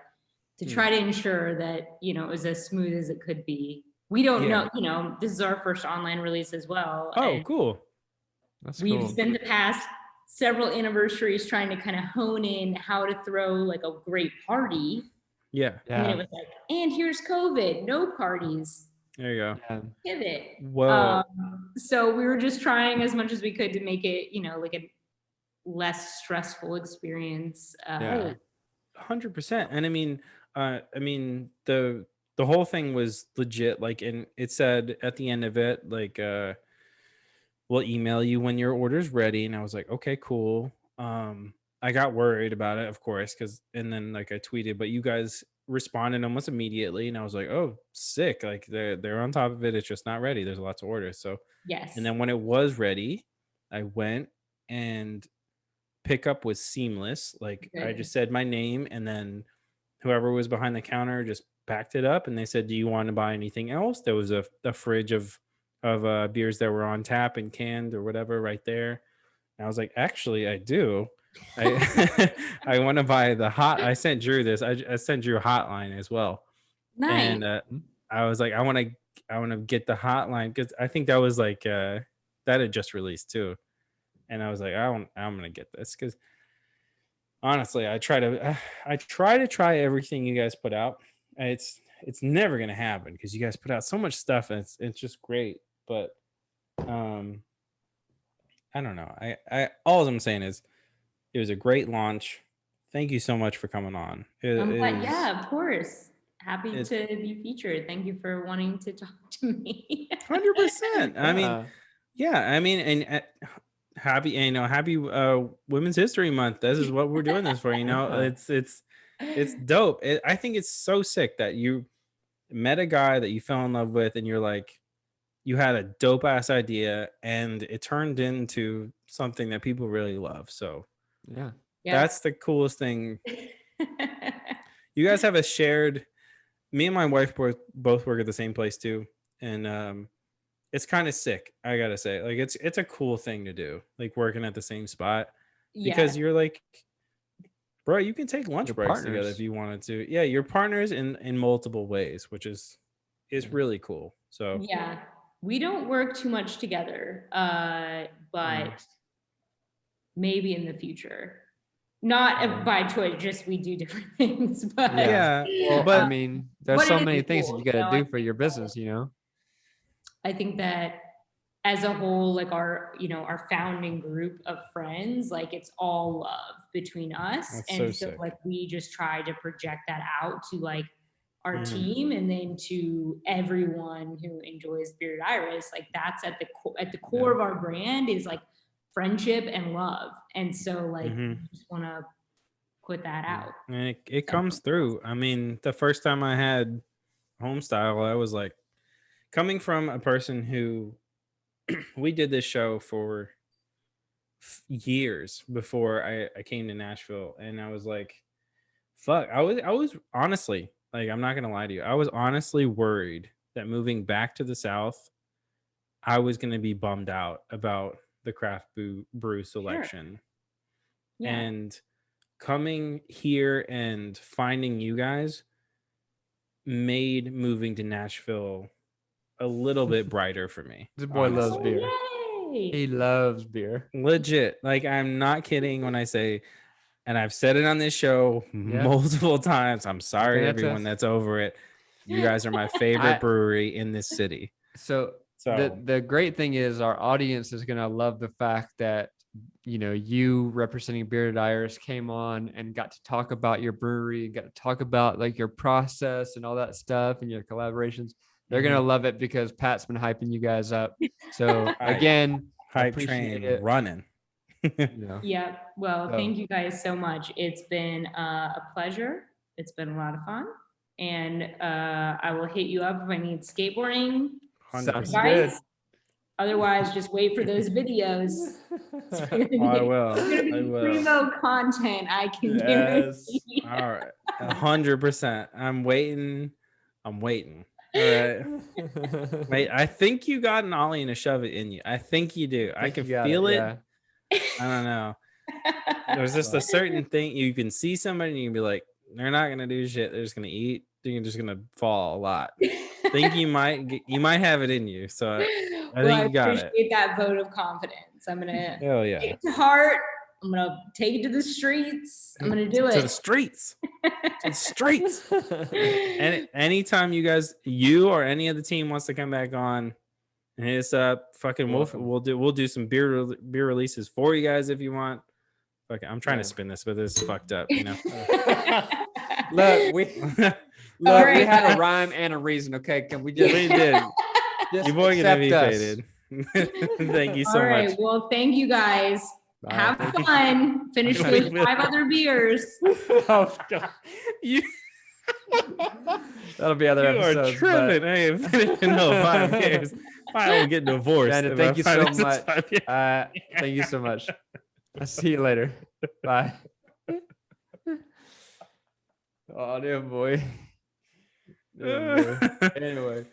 Speaker 3: to try to ensure that, it was as smooth as it could be. We don't know, this is our first online release as well.
Speaker 1: Oh, cool.
Speaker 3: We've spent the past several anniversaries trying to kind of hone in how to throw like a great party.
Speaker 1: Yeah.
Speaker 3: And then it was like, and here's COVID, no parties.
Speaker 1: There you go.
Speaker 3: Pivot.
Speaker 1: Whoa.
Speaker 3: So we were just trying as much as we could to make it, like a less stressful experience.
Speaker 1: 100%. And I mean the whole thing was legit. Like, and it said at the end of it, like, we'll email you when your order's ready. And I was like, okay, cool. I got worried about it, of course, and then like I tweeted, but you guys responded almost immediately, and I was like, oh, sick. Like they're on top of it. It's just not ready. There's a lot to order. So and then when it was ready, I went, and pickup was seamless. Like I just said my name, and then whoever was behind the counter just packed it up, and they said, do you want to buy anything else? There was a fridge of beers that were on tap and canned or whatever right there. And I was like, actually, I do. I want to buy the hot. I sent Drew this. I sent Drew a hotline as well.
Speaker 3: Nice.
Speaker 1: And I was like, I want to get the hotline, because I think that was like that had just released too. And I was like, I'm gonna get this, because honestly, I try to try everything you guys put out. It's never gonna happen because you guys put out so much stuff, and it's just great. But I don't know. I all I'm saying is it was a great launch. Thank you so much for coming on.
Speaker 3: Yeah, of course. Happy to be featured. Thank you for wanting to talk to me.
Speaker 1: 100%. I mean, yeah. I mean, and happy Women's History Month. This is what we're doing this for. It's dope. I think it's so sick that you met a guy that you fell in love with, and you're like, you had a dope ass idea, and it turned into something that people really love. So
Speaker 2: yeah,
Speaker 1: that's the coolest thing. You guys have a shared. Me and my wife both work at the same place too, and it's kind of sick. I gotta say, like it's a cool thing to do, like working at the same spot, because you're like, bro, you can take lunch breaks together if you wanted to. Yeah, you're partners in multiple ways, which is really cool. So
Speaker 3: yeah, we don't work too much together, but maybe in the future. Not by choice, just we do different things. But
Speaker 1: yeah,
Speaker 2: well, but I mean, there's so many things that you got to do for your business,
Speaker 3: I think that as a whole, like our founding group of friends, like it's all love between us.
Speaker 1: That's
Speaker 3: and
Speaker 1: so sick.
Speaker 3: like we just try to project that out to like our
Speaker 1: Mhm.
Speaker 3: team and then to everyone who enjoys Bearded Iris. Like that's at the core of our brand is like friendship and love. And so like we just want to put that out.
Speaker 1: And it comes through. I mean, the first time I had Homestyle, I was like, coming from a person who we did this show for years before I came to Nashville, and I was like, fuck, I was honestly, like, I'm not gonna lie to you, I was honestly worried that moving back to the South, I was gonna be bummed out about the craft brew selection.
Speaker 3: Yeah.
Speaker 1: And coming here and finding you guys made moving to Nashville a little bit brighter for me.
Speaker 2: This boy loves
Speaker 1: honestly.
Speaker 2: beer.
Speaker 3: Yay!
Speaker 2: He loves beer.
Speaker 1: Legit. Like, I'm not kidding when I say, and I've said it on this show multiple times, I'm sorry, everyone that's over it. You guys are my favorite brewery in this city.
Speaker 2: So the great thing is our audience is going to love the fact that, you know, you representing Bearded Iris came on and got to talk about your brewery, got to talk about like your process and all that stuff and your collaborations. They're going to love it because Pat's been hyping you guys up. So again,
Speaker 1: hype train running.
Speaker 3: Yeah. Well, thank you guys so much. It's been a pleasure. It's been a lot of fun. And I will hit you up if I need skateboarding advice. Otherwise, just wait for those videos.
Speaker 1: I will.
Speaker 3: It's gonna be primo content, I can guarantee.
Speaker 1: All right. 100%. I'm waiting. All right. Wait, I think you got an ollie and a shove it in you. I think you do. I can feel it. Yeah. I don't know. There's just a certain thing you can see somebody and you can be like, they're not gonna do shit. They're just gonna eat. They're just gonna fall a lot. I think you might have it in you. So I think you got it. I appreciate
Speaker 3: that vote of confidence. I'm gonna
Speaker 1: take
Speaker 3: it to heart. I'm gonna take it to the streets. I'm gonna do it
Speaker 1: to the streets. To the streets. And anytime you or any of the team wants to come back on and hit us up, fucking we'll do some beer releases for you guys if you want. Okay, I'm trying to spin this, but this is fucked up, you know.
Speaker 2: Look, we had a rhyme and a reason. Okay, can we just?
Speaker 1: We did. Your boy gonna be faded. Thank you so much. All right.
Speaker 3: Well, thank you guys. Have fun. Finish those 5 other beers.
Speaker 2: Oh God. That'll be other episodes.
Speaker 1: You are tripping. I ain't finishing no 5 beers. I will get divorced.
Speaker 2: Brandon, thank you so much. Thank you so much. I'll see you later. Bye. Oh, dear boy. Anyway.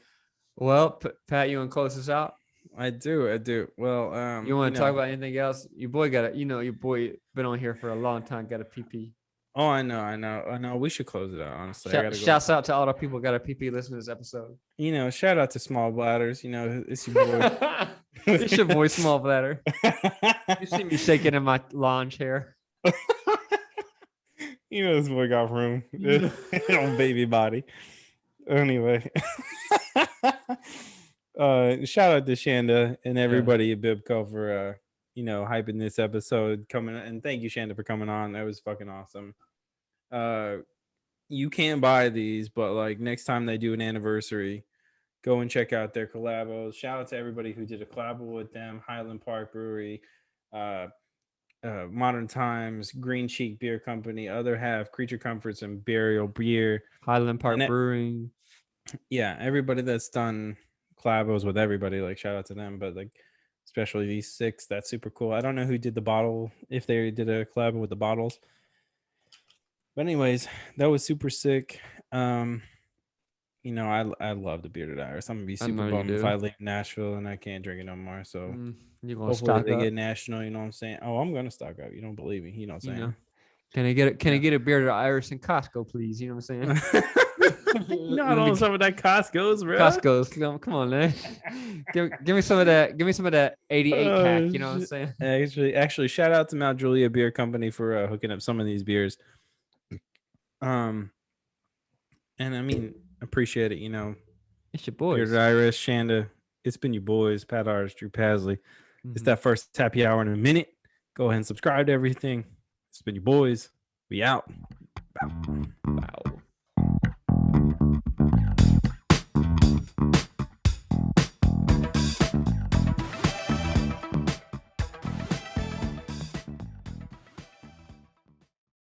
Speaker 2: Well, Pat, you want to close this out?
Speaker 1: I do. Well,
Speaker 2: you want to talk about anything else? Your boy been on here for a long time, got a PP.
Speaker 1: Oh, I know. We should close it out, honestly.
Speaker 2: Shouts out to all the people who got a PP listening to this episode.
Speaker 1: You know, shout out to Small Bladders. You know, it's your boy.
Speaker 2: It's your boy, Small Bladder. You see me shaking in my lounge hair.
Speaker 1: You know, this boy got room on baby body. Anyway. Shout out to Chanda and everybody at BIBCO for hyping this episode coming, and thank you, Chanda, for coming on. That was fucking awesome. You can't buy these, but like next time they do an anniversary, go and check out their collabos. Shout out to everybody who did a collabo with them: Highland Park Brewery, Modern Times, Green Cheek Beer Company, Other Half, Creature Comforts, and Burial Beer,
Speaker 2: Highland Park Brewing.
Speaker 1: Yeah, everybody that's done collabos with everybody, like shout out to them. But like especially these 6, that's super cool. I don't know who did the bottle, if they did a collab with the bottles, but anyways, that was super sick. I love the Bearded Iris. I'm gonna be super bummed if I leave Nashville and I can't drink it no more. So hopefully they get national. You know what I'm saying? Oh, I'm gonna stock up. You don't believe me? You know what I'm saying?
Speaker 2: Can I get a Bearded Iris in Costco, please? You know what I'm saying?
Speaker 1: I don't know some of that Costco's, bro.
Speaker 2: Costco's, come on, man. Give me some of that. Give me some of that 88 pack. You know what I'm saying?
Speaker 1: Actually, shout out to Mount Julia Beer Company for hooking up some of these beers. And I mean, appreciate it. You know,
Speaker 2: it's your boys.
Speaker 1: Bearded Iris, Chanda. It's been your boys, Pat Artist, Drew Pasley. It's that first happy hour in a minute. Go ahead and subscribe to everything. It's been your boys. We out. Bow.